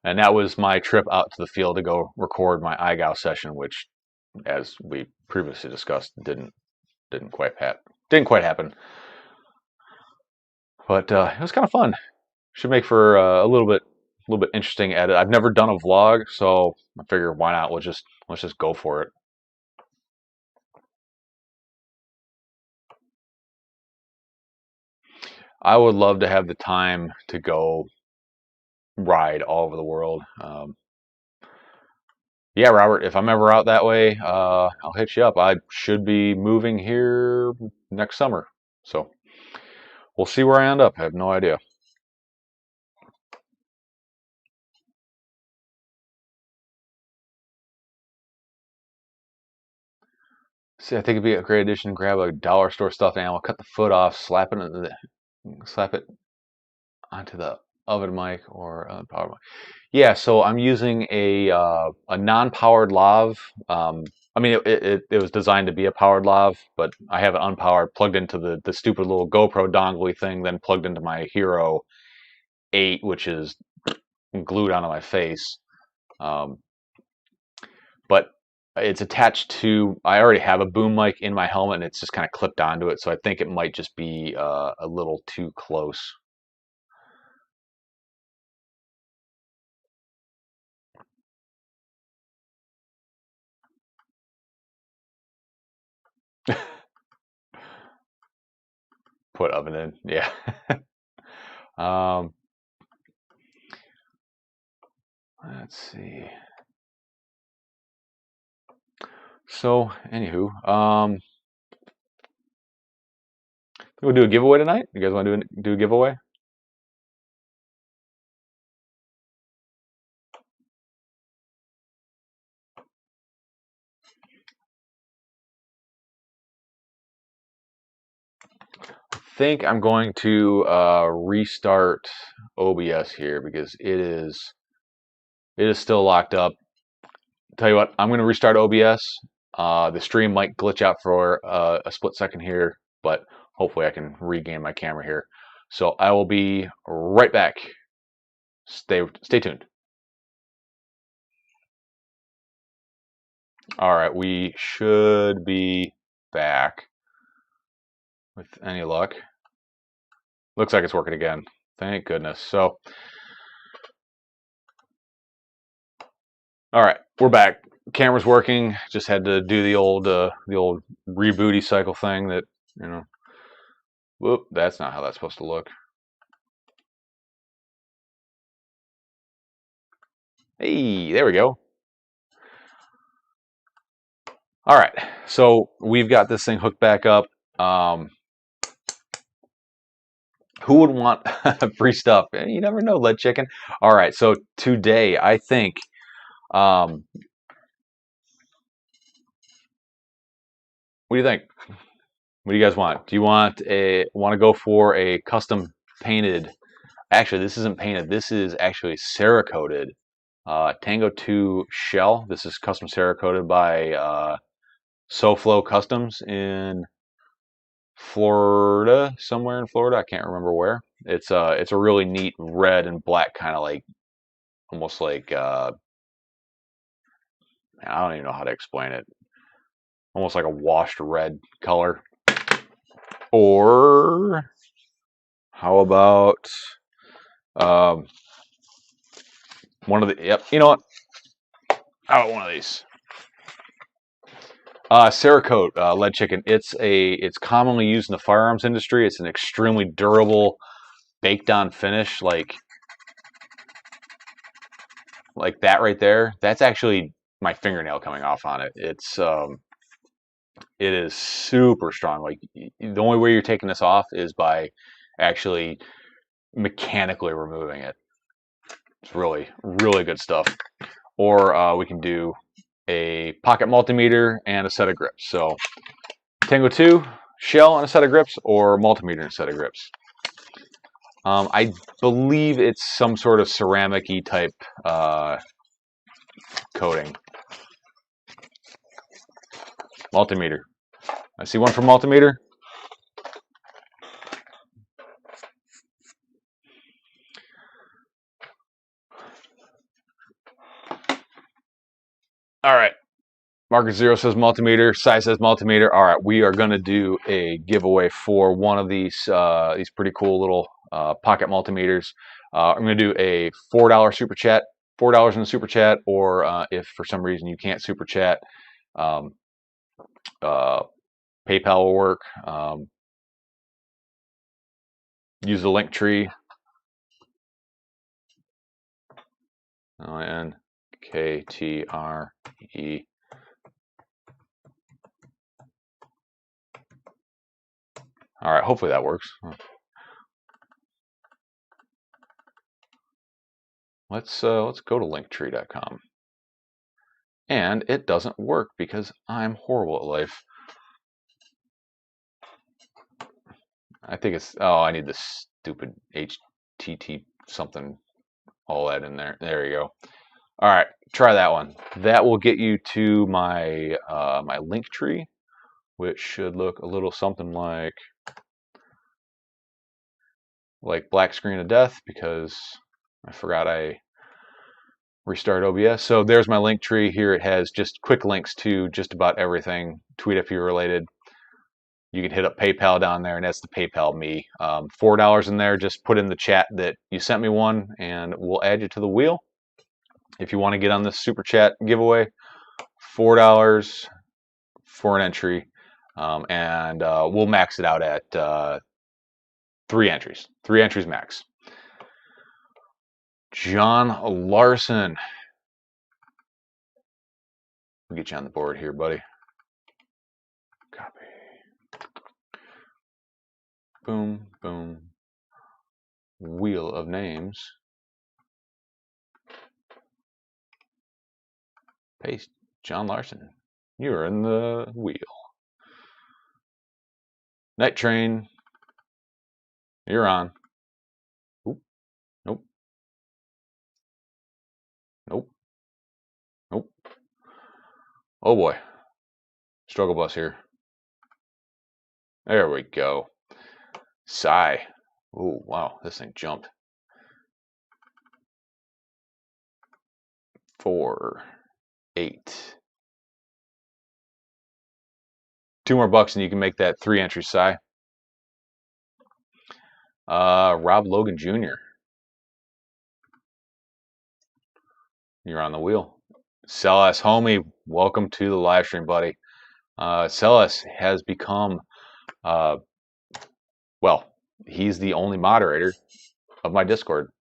And that was my trip out to the field to go record my IGOW session, which, as we previously discussed, didn't quite happen. But it was kind of fun. Should make for a little bit interesting edit. I've never done a vlog, so I figure why not? Let's just go for it. I would love to have the time to go ride all over the world. Yeah, Robert, if I'm ever out that way, I'll hit you up. I should be moving here next summer, so we'll see where I end up. I have no idea. See, I think it'd be a great addition. Grab a dollar store stuffed animal, cut the foot off, slap it onto the oven mic or power mic. Yeah, so I'm using a non-powered lav. I mean, it was designed to be a powered lav, but I have it unpowered, plugged into the stupid little GoPro dongle thing, then plugged into my Hero 8, which is glued onto my face. But it's attached to, I already have a boom mic in my helmet, and it's just kind of clipped onto it, so I think it might just be a little too close. Put oven in, yeah. Let's see. So, anywho, we'll do a giveaway tonight. You guys want to do a giveaway? I think I'm going to restart OBS here because it is still locked up. Tell you what, I'm going to restart OBS. The stream might glitch out for a split second here, but hopefully I can regain my camera here. So I will be right back. Stay tuned. All right, we should be back with any luck. Looks like it's working again. Thank goodness. So, all right, we're back. camera's working. Just had to do the old rebooty cycle thing that, you know. Whoop, that's not how that's supposed to look. Hey, there we go. All right, so we've got this thing hooked back up. Who would want free stuff? You never know, lead chicken. All right, so today I think, what do you think? What do you guys want? Do you want to go for a custom painted? Actually, this isn't painted. This is actually Cerakoted Tango 2 shell. This is custom Cerakoted by SoFlo Customs in Florida, somewhere in Florida. I can't remember where. It's a really neat red and black kind of like, almost like I don't even know how to explain it. Almost like a washed red color. Or how about one of the, yep, you know what? How about one of these? Cerakote lead chicken. It's commonly used in the firearms industry. It's an extremely durable, baked on finish, like that right there. That's actually my fingernail coming off on it. It is super strong. Like, the only way you're taking this off is by actually mechanically removing it. It's really, really good stuff. Or we can do a pocket multimeter and a set of grips. So Tango 2 shell and a set of grips, or multimeter and a set of grips. I believe it's some sort of ceramic-y type coating. Multimeter. I see one for multimeter. All right. Marker 0 says multimeter. Size says multimeter. All right. We are going to do a giveaway for one of these pretty cool little pocket multimeters. I'm going to do a $4 super chat. $4 in the super chat, or if for some reason you can't super chat, PayPal will work. Use the link tree. NKTRE. All right, hopefully that works. Let's go to linktree.com. And it doesn't work because I'm horrible at life. I think it's, oh, I need this stupid HTT something, all that in there. There you go. All right, try that one. That will get you to my my link tree, which should look a little something like black screen of death, because I forgot I restart OBS. So there's my link tree. Here it has just quick links to just about everything TweetFU related. You can hit up PayPal down there, and that's the PayPal me. $4 in there. Just put in the chat that you sent me one, and we'll add you to the wheel. If you want to get on this super chat giveaway, $4 for an entry, and we'll max it out at 3 entries. 3 entries max. John Larson. We'll get you on the board here, buddy. Copy. Boom, boom. Wheel of names. Paste. John Larson. You're in the wheel. Night Train. You're on. Oop. Nope. Nope. Nope. Oh boy. Struggle bus here. There we go. Sigh. Oh, wow. This thing jumped. 4, 8. 2 more bucks and you can make that 3 entry Sigh. Rob Logan Jr. You're on the wheel. Celis, homie, welcome to the live stream, buddy. Celis has become, well, he's the only moderator of my Discord.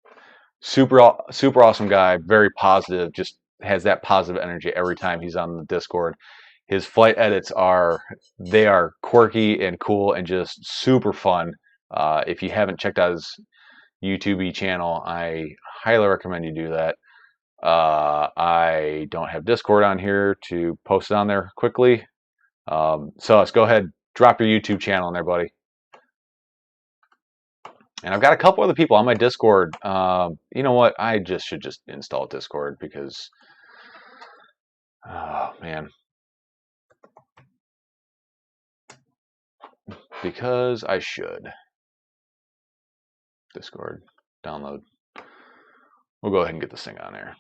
Super awesome guy, very positive, just has that positive energy every time he's on the Discord. His flight edits are quirky and cool and just super fun. If you haven't checked out his YouTube channel, I highly recommend you do that. I don't have Discord on here to post it on there quickly. So let's go ahead, drop your YouTube channel in there, buddy. And I've got a couple other people on my Discord. You know what? I should just install Discord because, oh man, because I should. Discord, download. We'll go ahead and get this thing on there.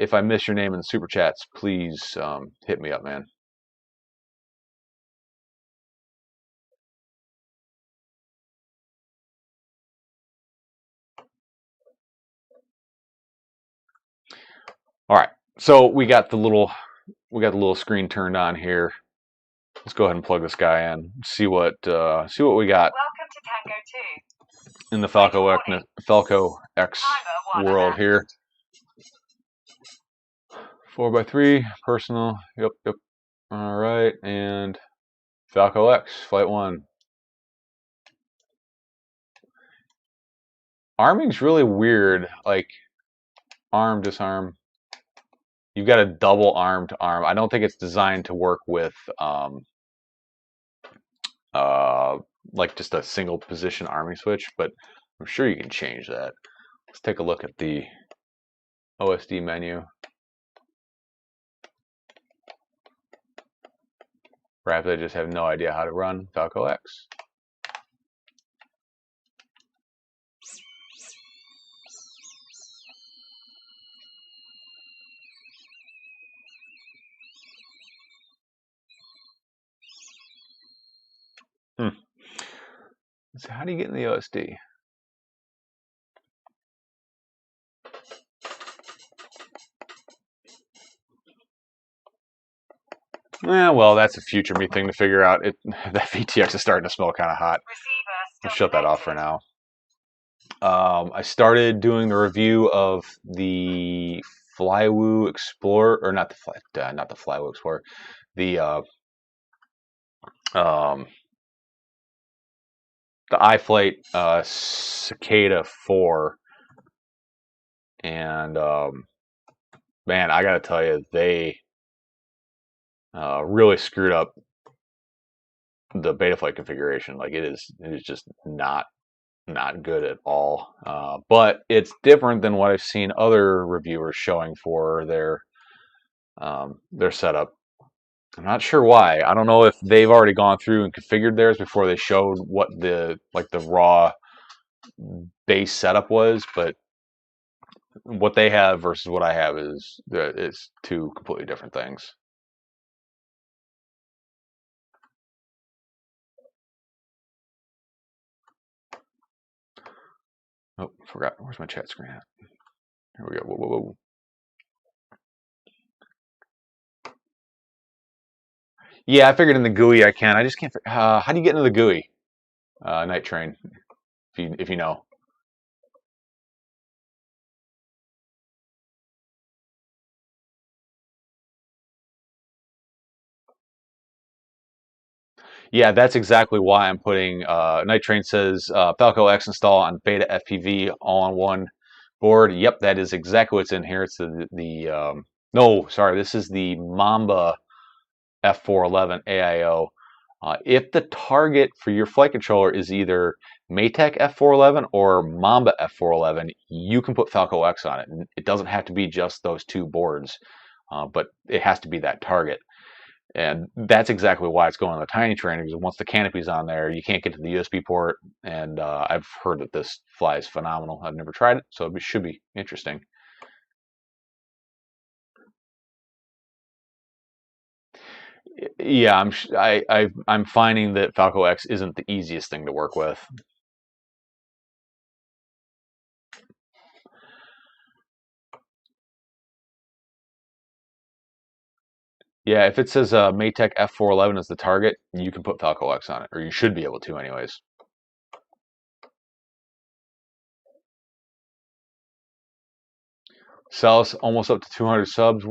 If I miss your name in the super chats, please hit me up, man. All right, so we got the little screen turned on here. Let's go ahead and plug this guy in. See what we got. Welcome to Tango 2. In the FalcoX world here. 4x3 personal. Yep. All right, and FalcoX flight 1. Arming's really weird. Like arm, disarm. You've got a double arm to arm. I don't think it's designed to work with like just a single position arming switch, but I'm sure you can change that. Let's take a look at the OSD menu. Perhaps I just have no idea how to run FalcoX. So how do you get in the OSD? Well, that's a future me thing to figure out. That VTX is starting to smell kind of hot. I'll shut that off for now. I started doing the review of the Flywoo Explorer, or not the Flywoo Explorer, the iFlight Cicada 4, and man, I gotta tell you, they really screwed up the Betaflight configuration. Like it is just not good at all. But it's different than what I've seen other reviewers showing for their setup. I'm not sure why. I don't know if they've already gone through and configured theirs before they showed what the raw base setup was, but what they have versus what I have is two completely different things. Oh, forgot. Where's my chat screen at? Here we go. Whoa. Yeah, I figured in the GUI I can. I just can't. How do you get into the GUI? Night Train, if you know. Yeah, that's exactly why I'm putting. Night Train says FalcoX install on Beta FPV all on one board. Yep, that is exactly what's in here. It's no, sorry, this is the Mamba F411 AIO. If the target for your flight controller is either Maytech F411 or Mamba F411, you can put FalcoX on it. It doesn't have to be just those two boards, but it has to be that target. And that's exactly why it's going on the Tiny Trainer, because once the canopy's on there, you can't get to the USB port. And I've heard that this flies phenomenal. I've never tried it, so it should be interesting. Yeah, I'm finding that FalcoX isn't the easiest thing to work with. Yeah, if it says Maytech F411 is the target, you can put FalcoX on it, or you should be able to anyways. Sal's almost up to 200 subs.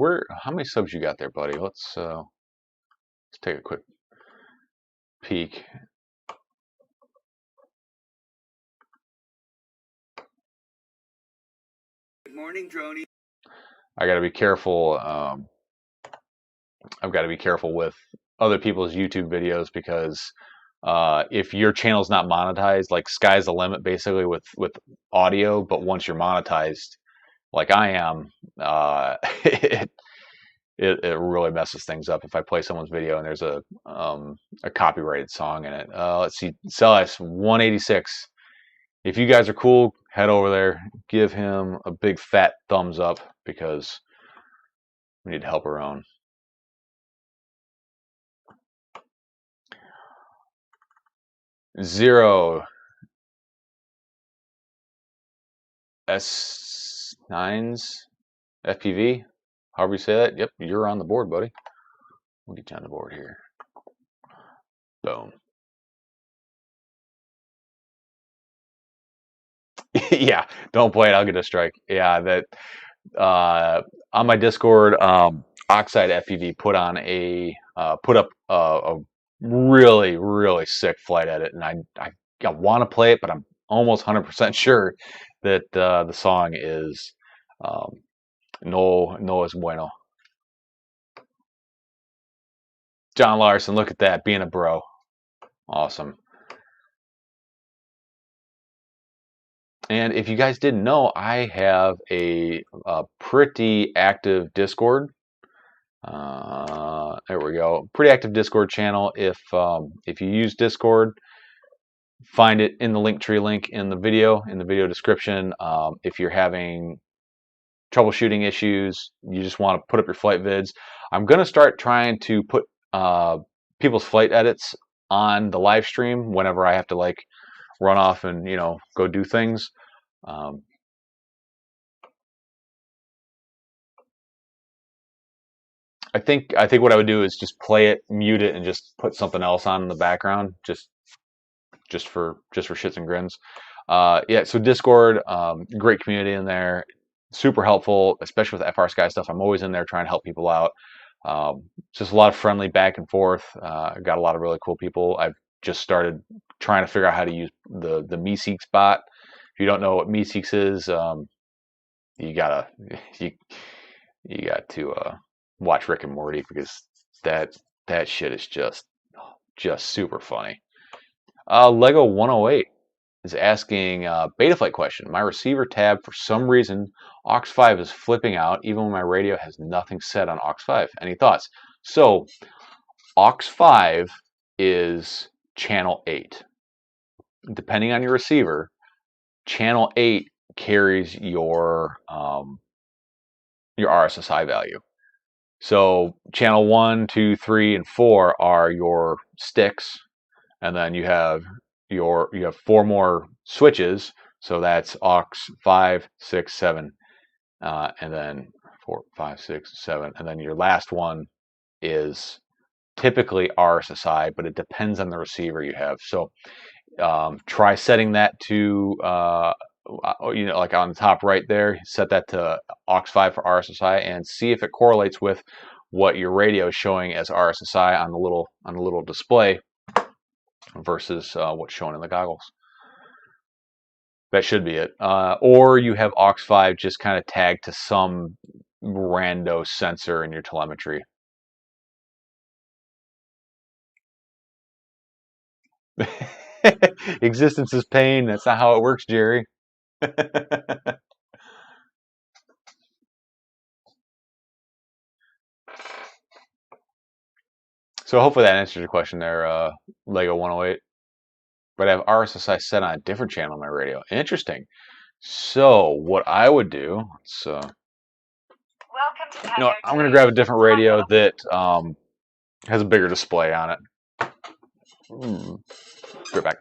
How many subs you got there, buddy? Let's take a quick peek. Good morning, Droney. I got to be careful. I've got to be careful with other people's YouTube videos because if your channel's not monetized, like sky's the limit basically with audio. But once you're monetized, like I am, it really messes things up. If I play someone's video and there's a copyrighted song in it. Let's see, Celeste 186. If you guys are cool, head over there, give him a big fat thumbs up because we need to help our own. Zero S9s FPV, however you say that. Yep, you're on the board, buddy. We'll get you on the board here. Boom. Yeah, don't play it. I'll get a strike. Yeah, that on my Discord, Oxide FPV put on put up a really sick flight edit, and I want to play it, but I'm almost 100% sure that the song is no es bueno. John Larson, look at that, being a bro. Awesome. And if you guys didn't know, I have a pretty active Discord. There we go. Pretty active Discord channel. If you use Discord, find it in the Linktree link in the video description. If you're having troubleshooting issues, you just want to put up your flight vids. I'm gonna start trying to put people's flight edits on the live stream whenever I have to like run off and go do things. I think what I would do is just play it, mute it, and just put something else on in the background, just for shits and grins. Yeah, so Discord, great community in there, super helpful, especially with FR Sky stuff. I'm always in there trying to help people out. Just a lot of friendly back and forth. Got a lot of really cool people. I've just started trying to figure out how to use the Meeseeks bot. If you don't know what Meeseeks is, you got to watch Rick and Morty because that shit is just super funny. Lego 108 is asking Betaflight question. My receiver tab, for some reason, aux5 is flipping out even when my radio has nothing set on aux5. Any thoughts? So aux5 is channel 8. Depending on your receiver, channel 8 carries your RSSI value. So channel 1, 2, 3, and 4 are your sticks, and then you have 4 more switches. So that's aux 5, 6, 7, and then 4, 5, 6, 7, and then your last one is typically RSSI, but it depends on the receiver you have. So try setting that to like on the top right there, set that to aux5 for RSSI and see if it correlates with what your radio is showing as RSSI on the little display versus what's shown in the goggles. That should be it. Or you have aux5 just kind of tagged to some rando sensor in your telemetry. Existence is pain. That's not how it works, Jerry. So hopefully that answers your question there, Lego 108. But I have RSSI set on a different channel on my radio. Interesting. So what I would do, Welcome to Tango I'm going to 2. grab a different radio that has a bigger display on it. Right back.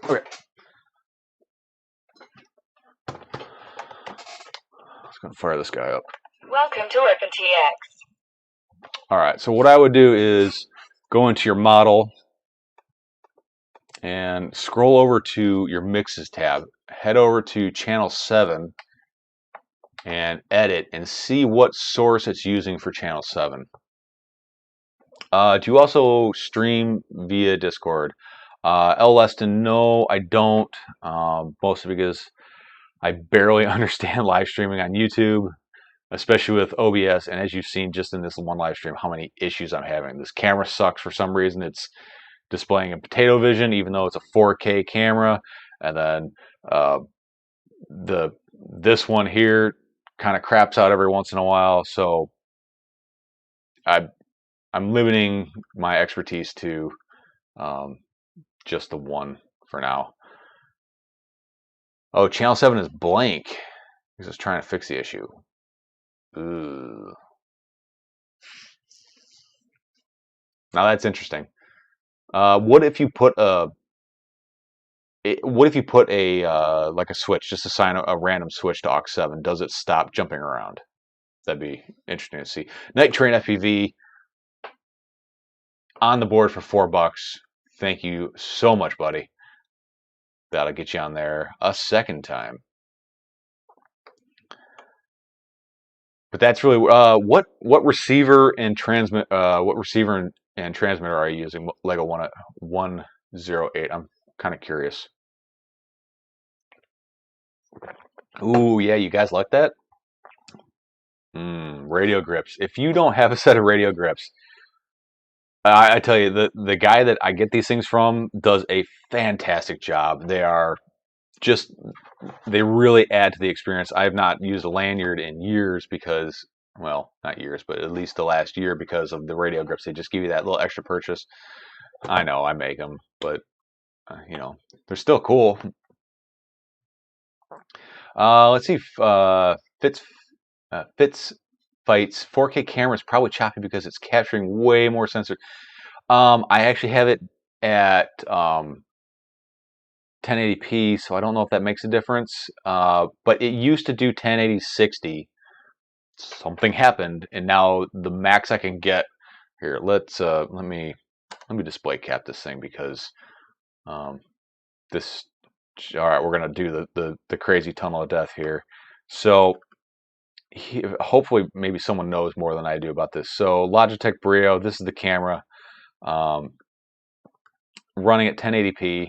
Okay. gonna fire this guy up. Welcome to OpenTX. All right, so what I would do is go into your model and scroll over to your mixes tab, head over to channel 7 and edit and see what source it's using for channel 7. Do you also stream via Discord? L. Leston, no, I don't. Mostly because I barely understand live streaming on YouTube, especially with OBS. And as you've seen just in this one live stream, how many issues I'm having. This camera sucks for some reason. It's displaying in potato vision, even though it's a 4K camera. And then this one here kind of craps out every once in a while. So I'm limiting my expertise to just the one for now. Oh, channel 7 is blank. He's just trying to fix the issue. Ugh. Now that's interesting. What if you put a like a switch, just assign a random switch to aux 7? Does it stop jumping around? That'd be interesting to see. Night Train FPV on the board for $4. Thank you so much, buddy. That'll get you on there a second time. But that's really what receiver and transmit and transmitter are you using? Lego 108. I'm kind of curious. Ooh, yeah, you guys like that? Radio grips. If you don't have a set of radio grips, I tell you, the guy that I get these things from does a fantastic job. They really add to the experience. I have not used a lanyard in years because, well, not years, but at least the last year because of the radio grips. They just give you that little extra purchase. I know, I make them, but, you know, they're still cool. Let's see. Fitz Fights 4K camera is probably choppy because it's capturing way more sensor. I actually have it at 1080p, so I don't know if that makes a difference. But it used to do 1080 60. Something happened, and now the max I can get here. Let me display cap this thing because this. All right, we're gonna do the crazy tunnel of death here. So hopefully maybe someone knows more than I do about this. So Logitech Brio, this is the camera, running at 1080p,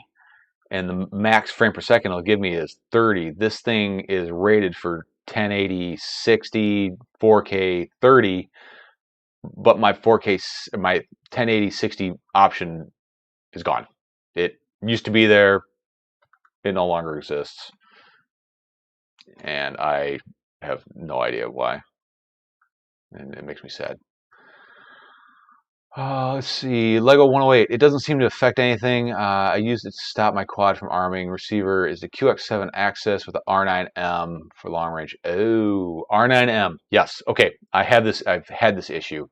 and the max frame per second it'll give me is 30. This thing is rated for 1080 60, 4K 30, but my 1080 60 option is gone. It used to be there. It no longer exists, and I have no idea why, and it makes me sad. Let's see, Lego 108. It doesn't seem to affect anything. I used it to stop my quad from arming. Receiver is the QX7 Access with the R9M for long range. Oh, R9M. Yes. Okay. I've had this issue.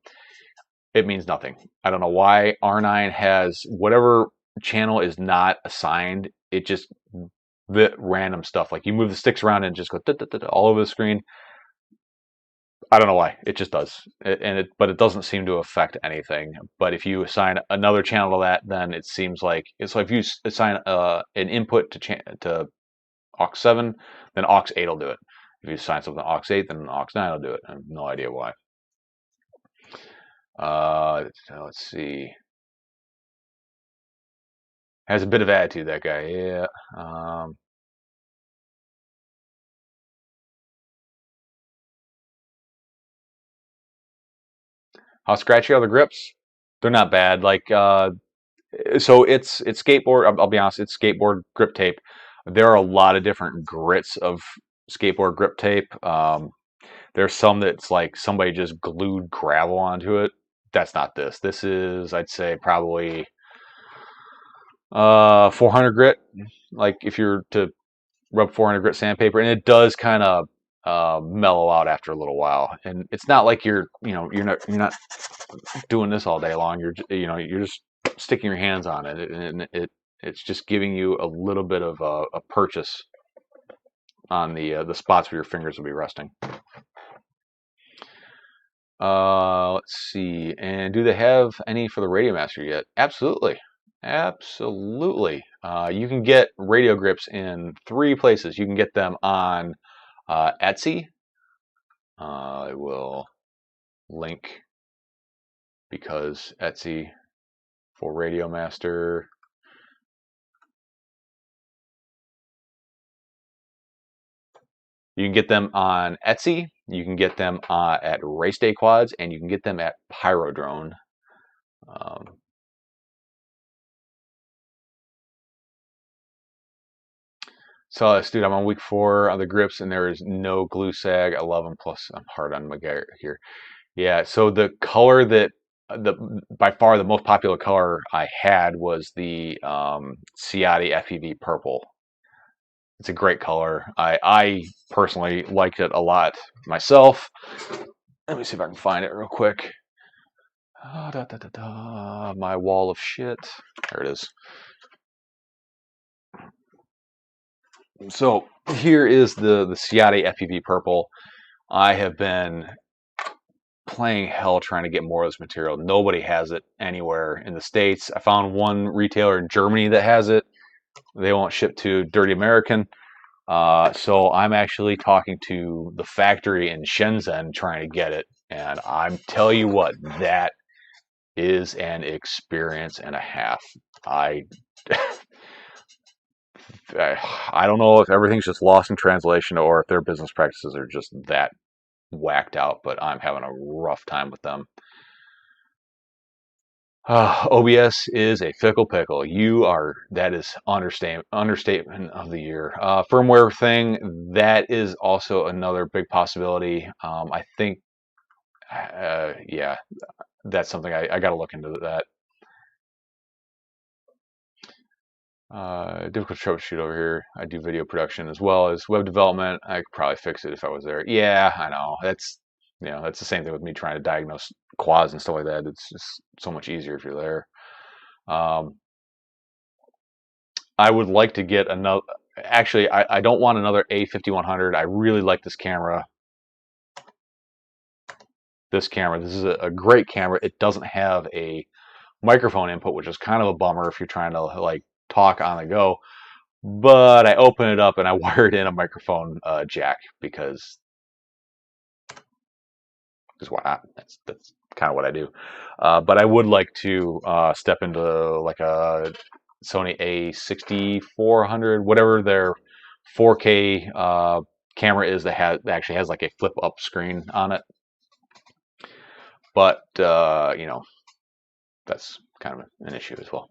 It means nothing. I don't know why R9 has whatever channel is not assigned. It just the random stuff. Like you move the sticks around and just go all over the screen. I don't know why. It just does. But it doesn't seem to affect anything. But if you assign another channel to that, then it seems like it's like if you assign an input to aux 7, then aux 8 will do it. If you assign something to aux 8, then aux 9 will do it. I have no idea why. Let's see. Has a bit of attitude, that guy. Yeah. How scratchy are the grips? They're not bad. Like, so it's skateboard. I'll be honest, it's skateboard grip tape. There are a lot of different grits of skateboard grip tape. There's some that's like somebody just glued gravel onto it. That's not this. This is, I'd say, probably 400 grit. Like if you're to rub 400 grit sandpaper, and it does kind of mellow out after a little while. And it's not like you're not doing this all day long. You're just sticking your hands on it, and it's just giving you a little bit of a purchase on the spots where your fingers will be resting. Let's see. And do they have any for the Radio Master yet? Absolutely. Absolutely. You can get radio grips in 3 places. You can get them on Etsy. I will link, because Etsy for Radio Master. You can get them on Etsy. You can get them at Race Day Quads, and you can get them at Pyrodrone. So this dude, I'm on week 4 on the grips, and there is no glue sag. I love them. Plus, I'm hard on my guy here. Yeah. So the color that by far the most popular color I had was the Ciotti FEV purple. It's a great color. I personally liked it a lot myself. Let me see if I can find it real quick. My wall of shit. There it is. So here is the Ciotti FEV purple. I have been playing hell trying to get more of this material. Nobody has it anywhere in the States. I found one retailer in Germany that has it. They won't ship to Dirty American. So I'm actually talking to the factory in Shenzhen trying to get it. And I'm tell you what, that is an experience and a half. I don't know if everything's just lost in translation or if their business practices are just that whacked out, but I'm having a rough time with them. OBS is a fickle pickle. That is understatement of the year. Firmware thing, that is also another big possibility. I think, yeah, that's something I got to look into that. Difficult to troubleshoot over here. I do video production as well as web development. I could probably fix it if I was there. Yeah, I know. That's the same thing with me trying to diagnose quads and stuff like that. It's just so much easier if you're there. I would like to get another. Actually, I don't want another A5100. I really like this camera. This is a great camera. It doesn't have a microphone input, which is kind of a bummer if you're trying to like talk on the go. But I open it up and I wired in a microphone jack because why not? That's kind of what I do. But I would like to step into like a Sony A6400, whatever their 4K camera is that actually has like a flip up screen on it. But that's kind of an issue as well.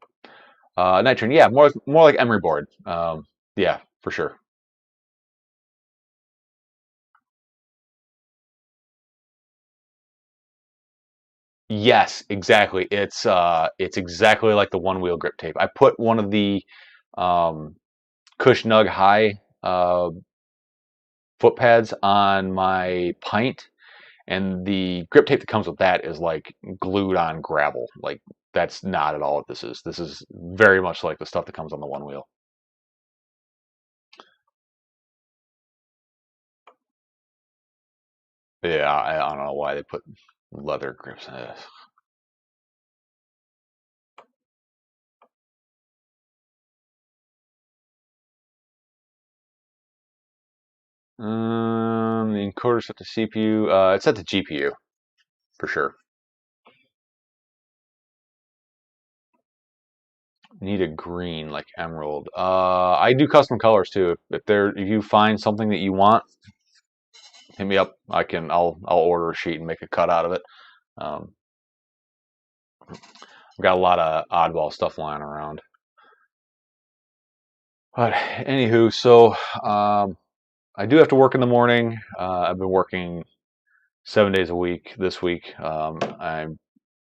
Nitrogen, yeah, more like emery board. Yeah, for sure. Yes, exactly. It's exactly like the one wheel grip tape. I put one of the Cush Nug High foot pads on my Pint, and the grip tape that comes with that is like glued on gravel. Like that's not at all what this is. This is very much like the stuff that comes on the one wheel. Yeah, I don't know why they put leather grips in it. The encoder's set to CPU. It's set to GPU for sure. Need a green like emerald. I do custom colors too. If you find something that you want, hit me up. I'll order a sheet and make a cut out of it. I've got a lot of oddball stuff lying around. But anywho, so I do have to work in the morning. I've been working 7 days a week this week. I'm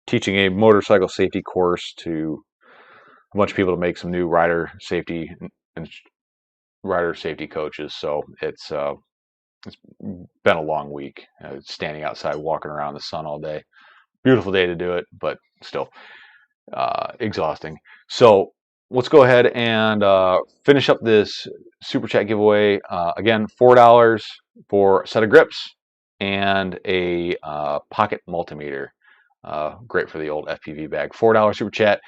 teaching a motorcycle safety course to a bunch of people to make some new rider safety coaches. So it's been a long week. Standing outside, walking around in the sun all day. Beautiful day to do it, but still exhausting. So let's go ahead and finish up this super chat giveaway. Again, $4 for a set of grips and a pocket multimeter. Great for the old FPV bag. $4 super chat.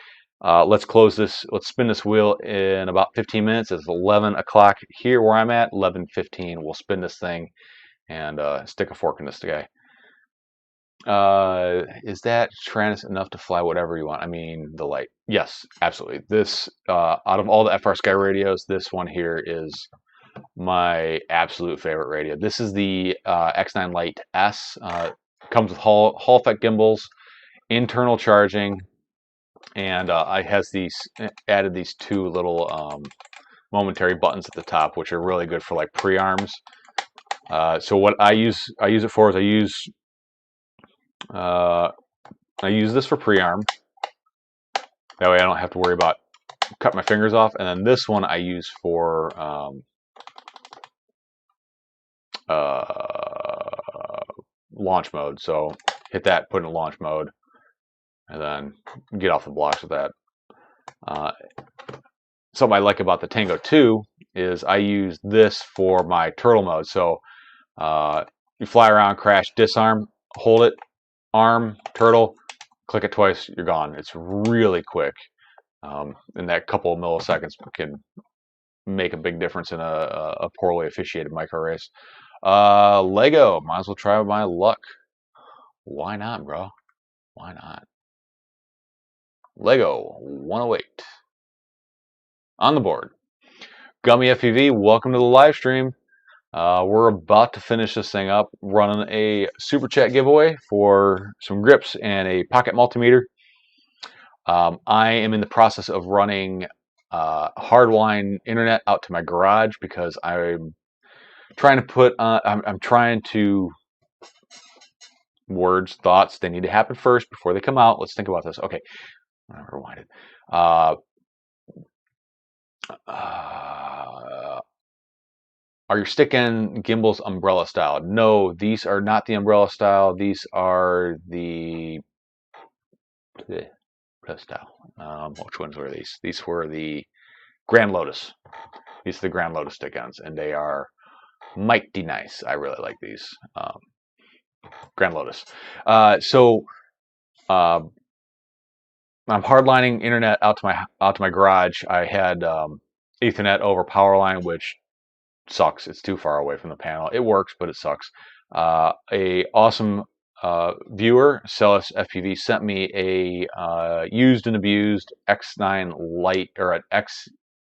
Let's close this. Let's spin this wheel in about 15 minutes. It's 11 o'clock here where I'm at. 11:15. We'll spin this thing and stick a fork in this guy. Is that Tranis enough to fly whatever you want? I mean, the light. Yes, absolutely. This, out of all the FR Sky radios, this one here is my absolute favorite radio. This is the X9 Lite S. Comes with Hall effect gimbals, internal charging, and I has these added these two little momentary buttons at the top, which are really good for like pre-arms. So what I use it for is I use this for pre-arm. That way I don't have to worry about cutting my fingers off. And then this one I use for launch mode. So hit that, put in launch mode, and then get off the blocks with that. Something I like about the Tango 2 is I use this for my turtle mode. So you fly around, crash, disarm, hold it, arm, turtle, click it twice, you're gone. It's really quick. And that couple of milliseconds can make a big difference in a poorly officiated micro race. Lego, might as well try my luck. Why not, bro? Why not? Lego 108 on the board. Gummy FPV, welcome to the live stream. We're about to finish this thing up, running a super chat giveaway for some grips and a pocket multimeter. I am in the process of running hardline internet out to my garage because I'm trying to put I'm trying to words, thoughts, they need to happen first before they come out. Let's think about this. Okay, rewind it. Are your stick end gimbals umbrella style? No, these are not the umbrella style. These are the style. Which ones were these? These were the Grand Lotus. These are the Grand Lotus stick ends, and they are mighty nice. I really like these. Grand Lotus. I'm hardlining internet out to my garage. I had Ethernet over Powerline, which sucks. It's too far away from the panel. It works, but it sucks. A awesome viewer, Celis FPV, sent me a used and abused X9 Lite or an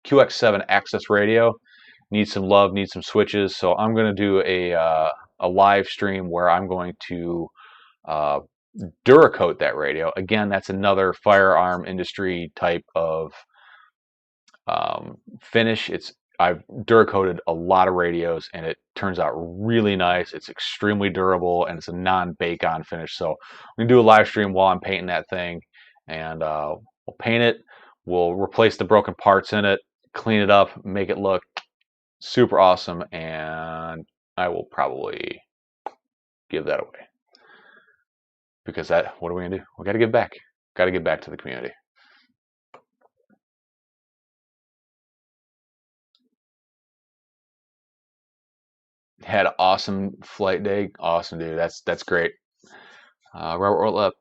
QX7 access radio. Needs some love, needs some switches. So I'm going to do a live stream where I'm going to Duracoat that radio. Again, that's another firearm industry type of finish. I've Duracoated a lot of radios, and it turns out really nice. It's extremely durable, and it's a non-bake-on finish. So we can do a live stream while I'm painting that thing, and we'll paint it. We'll replace the broken parts in it, clean it up, make it look super awesome, and I will probably give that away. Because what are we gonna do? We gotta give back. Gotta give back to the community. Had an awesome flight day. Awesome, dude. That's great. Robert Ortlep,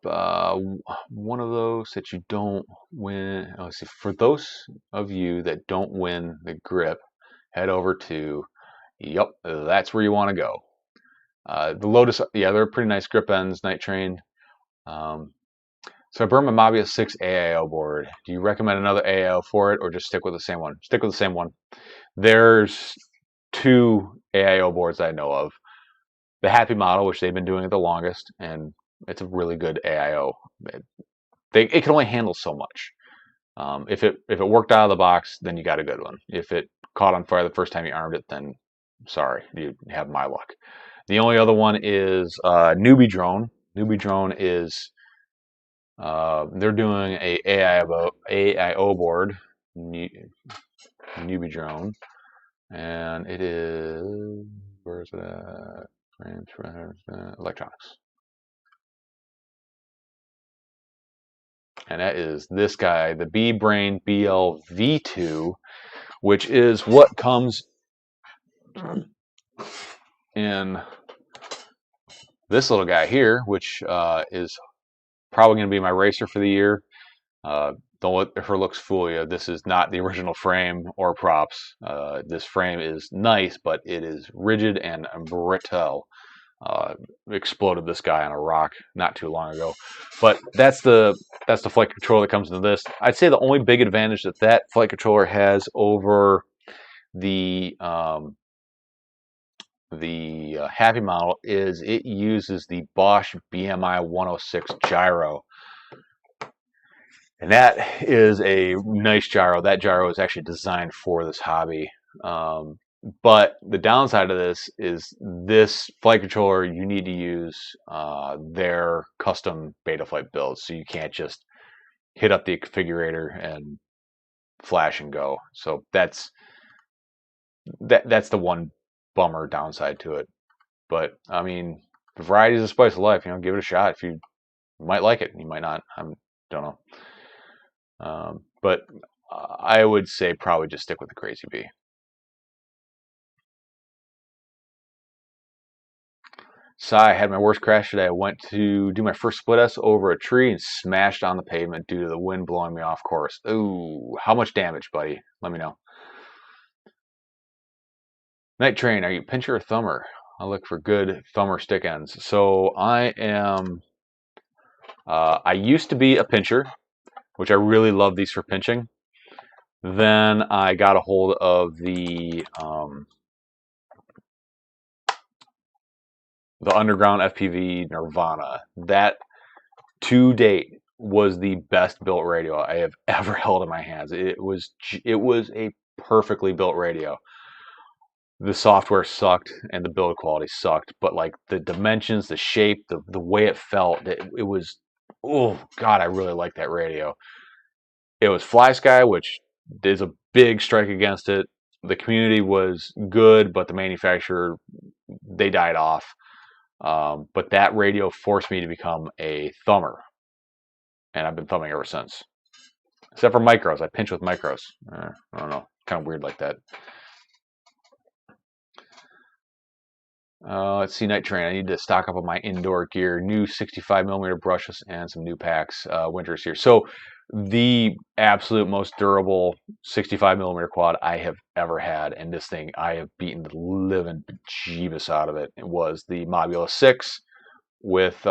one of those that you don't win. Let's see. For those of you that don't win the grip, head over to. Yep, that's where you want to go. The Lotus, yeah, they're pretty nice grip ends. Night Train. So I burned my Mobia 6 AIO board. Do you recommend another AIO for it, or just stick with the same one? Stick with the same one. There's 2 AIO boards I know of. The Happy model, which they've been doing it the longest, and it's a really good AIO. It can only handle so much. If it worked out of the box, then you got a good one. If it caught on fire the first time you armed it, then sorry, you have my luck. The only other one is Newbie Drone. Newbie Drone is they're doing a AIO board, Newbie Drone, and it is, where's it at? Electronics. and that is this guy, the B-Brain BLV2, which is what comes in this little guy here, which is probably going to be my racer for the year. Don't let her looks fool you. This is not the original frame or props. This frame is nice, but it is rigid and brittle. Exploded this guy on a rock not too long ago. But that's the flight controller that comes into this. I'd say the only big advantage that that flight controller has over the Happy model is it uses the Bosch BMI 106 gyro. And that is a nice gyro. That gyro is actually designed for this hobby. But the downside of this is this flight controller, you need to use their custom Betaflight builds. So you can't just hit up the configurator and flash and go. So that's the one bummer downside to it. But I mean, variety is the spice of life. You know, give it a shot. If you might like it, you might not. I don't know. But I would say probably just stick with the Crazy Bee. So I had my worst crash today. I went to do my first split S over a tree and smashed on the pavement due to the wind blowing me off course. Ooh, how much damage, buddy? Let me know. Night Train, are you pincher or thumber? I look for good thumber stick ends. So I am, I used to be a pincher, which I really love these for pinching. Then I got a hold of the Underground FPV Nirvana. That, to date, was the best built radio I have ever held in my hands. It was a perfectly built radio. The software sucked and the build quality sucked, but like the dimensions, the shape, the way it felt, it was, oh God, I really like that radio. It was FlySky, which is a big strike against it. The community was good, but the manufacturer, they died off. But that radio forced me to become a thumber, and I've been thumbing ever since. Except for micros, I pinch with micros. I don't know, kind of weird like that. Let's see, Night Train. I need to stock up on my indoor gear. New 65mm brushes and some new packs. Winter's here. So the absolute most durable 65mm quad I have ever had, and this thing, I have beaten the living bejeebus out of it. It was the Mobula 6 with it's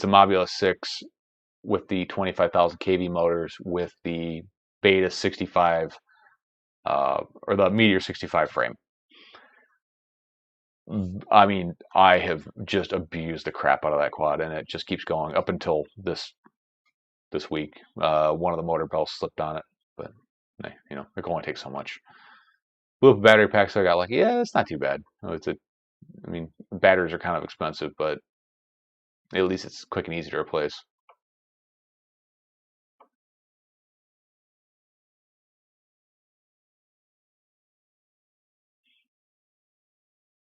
the Mobula 6 with the 25,000 kV motors with the Beta 65 or the Meteor 65 frame. I mean, I have just abused the crap out of that quad, and it just keeps going up until this week. One of the motor belts slipped on it, but you know, it can only take so much. Blew up battery packs, so I got like, yeah, it's not too bad. I mean, batteries are kind of expensive, but at least it's quick and easy to replace.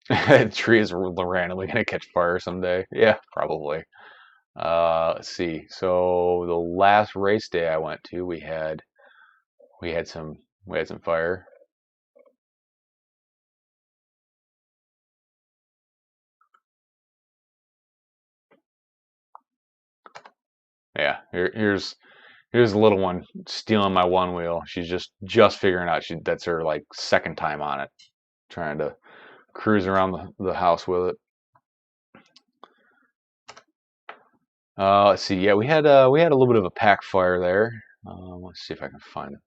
The tree is randomly going to catch fire someday. Yeah, probably. Let's see. So the last race day I went to, we had some fire. Yeah, here's a little one stealing my one wheel. She's just figuring out that's her like second time on it, trying to cruise around the house with it. Let's see. Yeah, we had a little bit of a pack fire there. Let's see if I can find a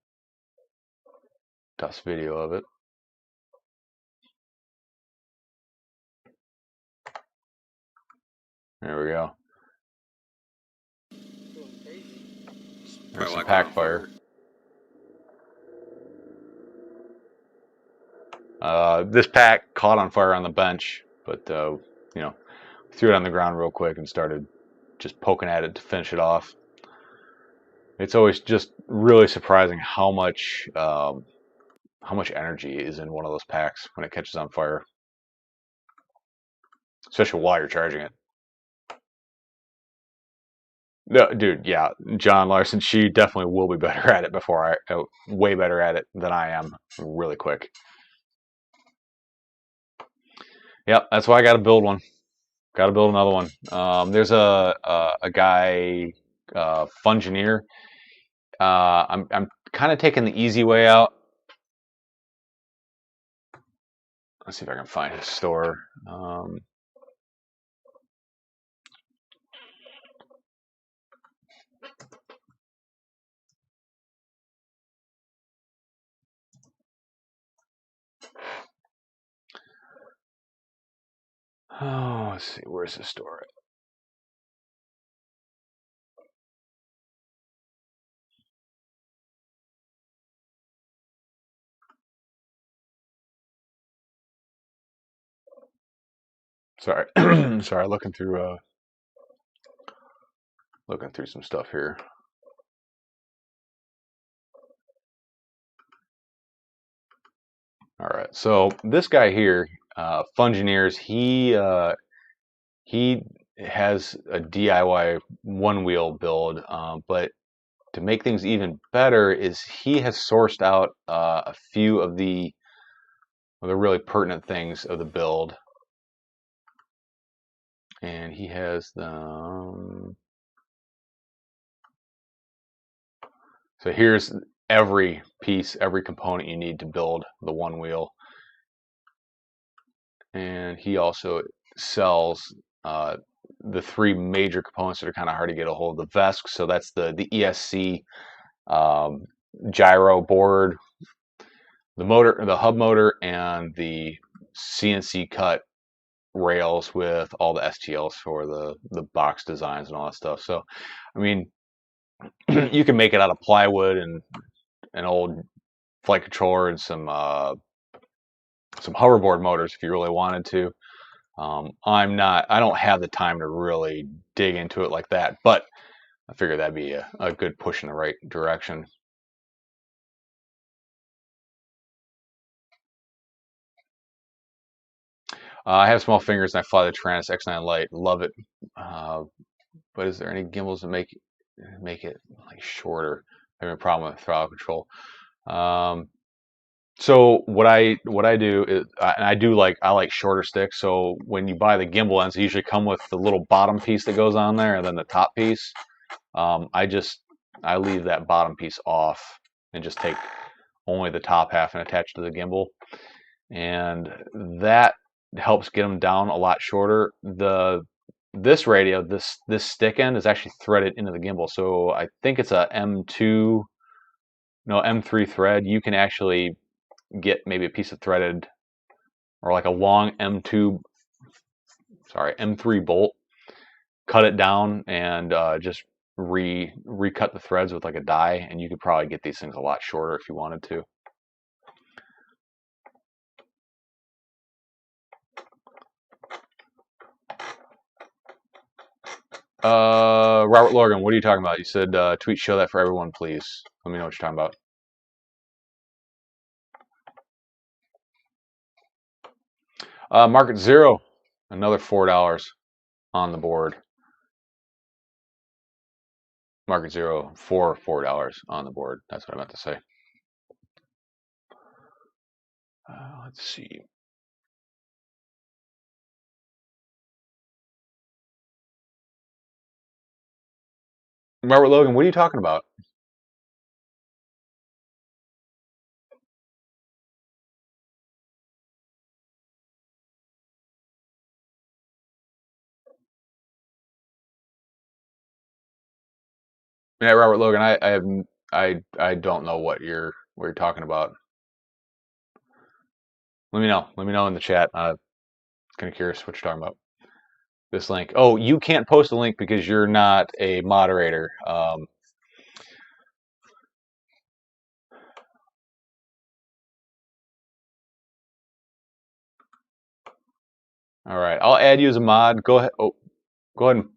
dust video of it. There we go. There's some pack fire. This pack caught on fire on the bench, but you know, threw it on the ground real quick and started just poking at it to finish it off. It's always just really surprising how much energy is in one of those packs when it catches on fire, especially while you're charging it. No, dude, yeah, John Larson, she definitely will be better at it before way better at it than I am really quick. Yep, that's why I got to build one. Got to build another one. There's a guy, Fungineer. I'm kind of taking the easy way out. Let's see if I can find his store. Oh, let's see, where's his store at? Sorry, sorry, looking through some stuff here. All right, so this guy here, Fungineers, he has a DIY one wheel build, but to make things even better is he has sourced out a few of the really pertinent things of the build, and he has them. So here's every piece, every component you need to build the one wheel. And he also sells the three major components that are kind of hard to get a hold of. The VESC, so that's the ESC gyro board, the motor, the hub motor, and the CNC cut rails with all the STLs for the box designs and all that stuff. So, I mean, you can make it out of plywood and an old flight controller and some hoverboard motors if you really wanted to. I don't have the time to really dig into it like that, but I figure that'd be a good push in the right direction. I have small fingers and I fly the Taranis X9 Lite. Love it. But is there any gimbals that make it like shorter? I have a problem with throttle control. So what I do is, and I like shorter sticks. So when you buy the gimbal ends, they usually come with the little bottom piece that goes on there, and then the top piece. I leave that bottom piece off and just take only the top half and attach to the gimbal, and that helps get them down a lot shorter. This radio, this stick end is actually threaded into the gimbal, so I think it's a M3 thread. You can actually get maybe a piece of threaded or like a long M3 bolt, cut it down, and just recut the threads with like a die, and you could probably get these things a lot shorter if you wanted to. Robert Logan, what are you talking about? You said tweet show that for everyone, please. Let me know what you're talking about. Market Zero, another $4 on the board. Market Zero for $4 on the board. That's what I meant to say. Let's see. Robert Logan, what are you talking about? Yeah, Robert Logan, I don't know what you're talking about. Let me know. Let me know in the chat. I'm kind of curious what you're talking about. This link. Oh, you can't post a link because you're not a moderator. All right, I'll add you as a mod. Go ahead. Oh, go ahead and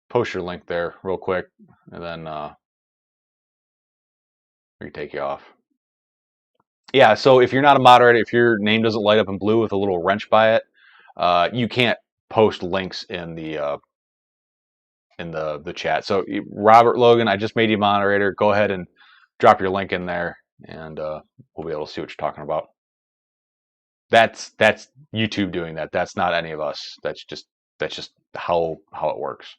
post your link there real quick, and then we can take you off. Yeah. So if you're not a moderator, if your name doesn't light up in blue with a little wrench by it, you can't post links in the in the chat. So Robert Logan, I just made you moderator. Go ahead and drop your link in there, and we'll be able to see what you're talking about. That's YouTube doing that. That's not any of us. That's just how it works.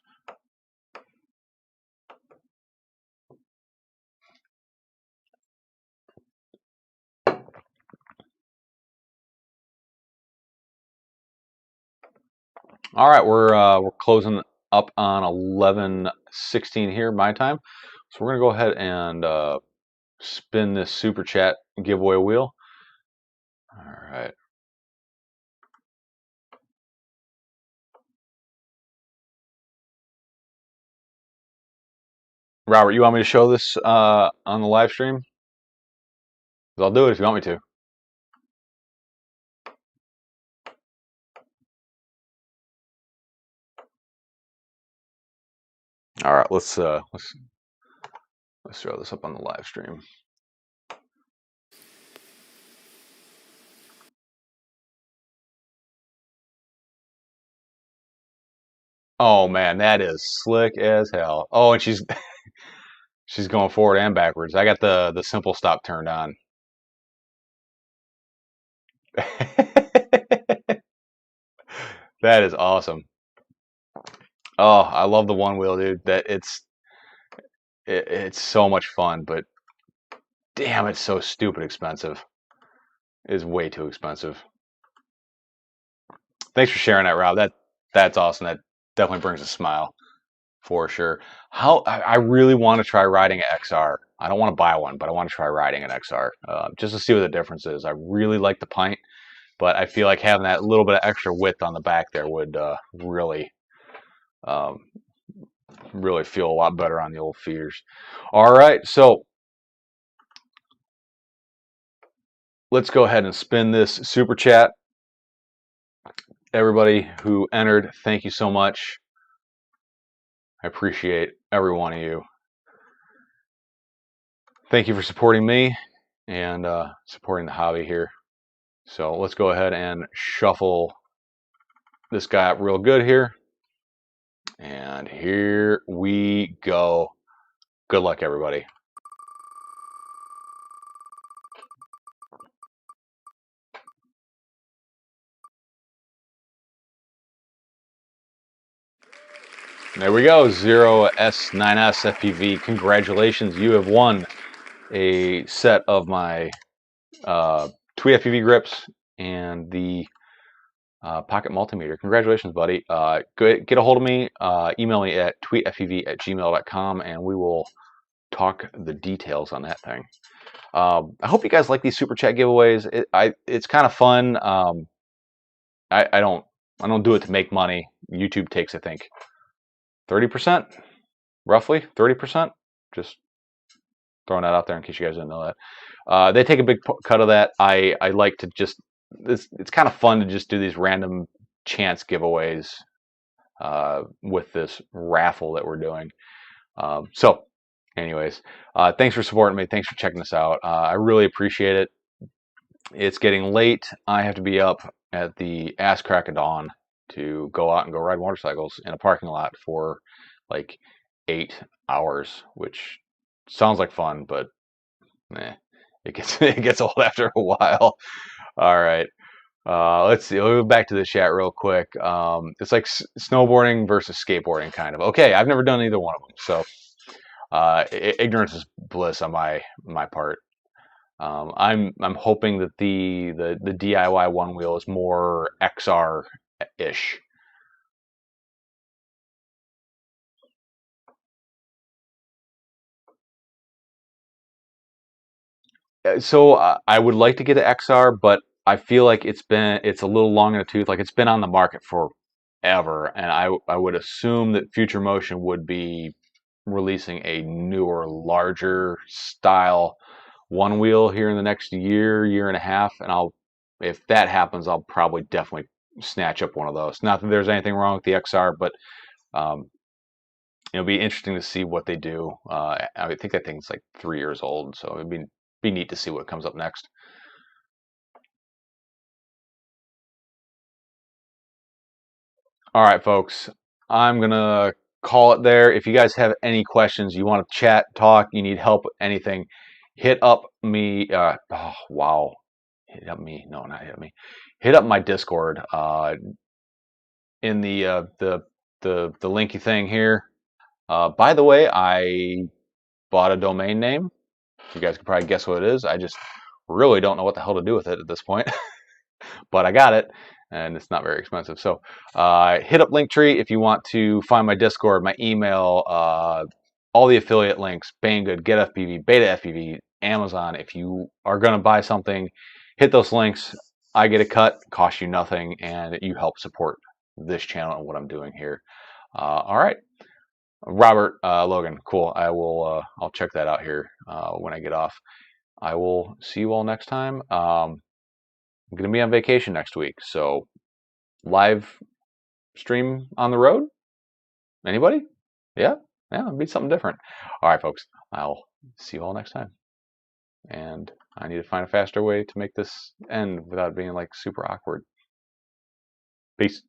All right, we're closing up on 11:16 here my time, so we're gonna go ahead and spin this super chat giveaway wheel. All right. Robert, you want me to show this on the live stream? 'Cause I'll do it if you want me to. All right, let's throw this up on the live stream. Oh man, that is slick as hell. Oh, and she's she's going forward and backwards. I got the simple stop turned on. That is awesome. Oh, I love the one wheel, dude. It's so much fun, but damn, it's so stupid expensive. It's way too expensive. Thanks for sharing that, Rob. That's awesome. That definitely brings a smile for sure. I really want to try riding an XR. I don't want to buy one, but I want to try riding an XR just to see what the difference is. I really like the pint, but I feel like having that little bit of extra width on the back there would really feel a lot better on the old feeders. All right, so let's go ahead and spin this super chat. Everybody who entered, thank you so much. I appreciate every one of you. Thank you for supporting me and supporting the hobby here. So let's go ahead and shuffle this guy up real good here. And here we go. Good luck, everybody. There we go, 0S9S FPV. Congratulations, you have won a set of my Tweet FPV grips and the pocket multimeter. Congratulations, buddy. Get a hold of me. Email me at tweetfpv@gmail.com, and we will talk the details on that thing. I hope you guys like these super chat giveaways. It's kind of fun. I don't do it to make money. YouTube takes, I think, 30%, roughly 30%. Just throwing that out there in case you guys didn't know that. They take a big cut of that. I like to just, it's kind of fun to just do these random chance giveaways with this raffle that we're doing. So anyways, thanks for supporting me. Thanks for checking this out. I really appreciate it. It's getting late. I have to be up at the ass crack of dawn to go out and go ride motorcycles in a parking lot for like 8 hours, which sounds like fun, but it gets old after a while. All right. Let's see. We'll go back to the chat real quick. It's like snowboarding versus skateboarding, kind of. Okay, I've never done either one of them, so ignorance is bliss on my part. I'm hoping that the DIY one wheel is more XR-ish. So I would like to get an XR, but I feel like it's a little long in the tooth. Like it's been on the market forever, and I would assume that Future Motion would be releasing a newer, larger style one wheel here in the next year and a half, and if that happens, I'll probably definitely snatch up one of those. Not that there's anything wrong with the XR, but it'll be interesting to see what they do. I think that thing's like 3 years old, so it'd be neat to see what comes up next. All right, folks, I'm gonna call it there. If you guys have any questions, you want to chat, talk, you need help, anything, hit up me. Oh, wow. Hit up me. No, not hit me. Hit up my Discord in the linky thing here. By the way, I bought a domain name. You guys can probably guess what it is. I just really don't know what the hell to do with it at this point. But I got it, and it's not very expensive. So hit up Linktree if you want to find my Discord, my email, all the affiliate links, Banggood, Get FPV, Beta FPV, Amazon. If you are going to buy something, hit those links. I get a cut, costs you nothing, and you help support this channel and what I'm doing here. All right. Robert, Logan, cool. I'll check that out here when I get off. I will see you all next time. I'm going to be on vacation next week, so live stream on the road? Anybody? Yeah? Yeah, it'll be something different. All right, folks. I'll see you all next time. And I need to find a faster way to make this end without being like super awkward. Peace.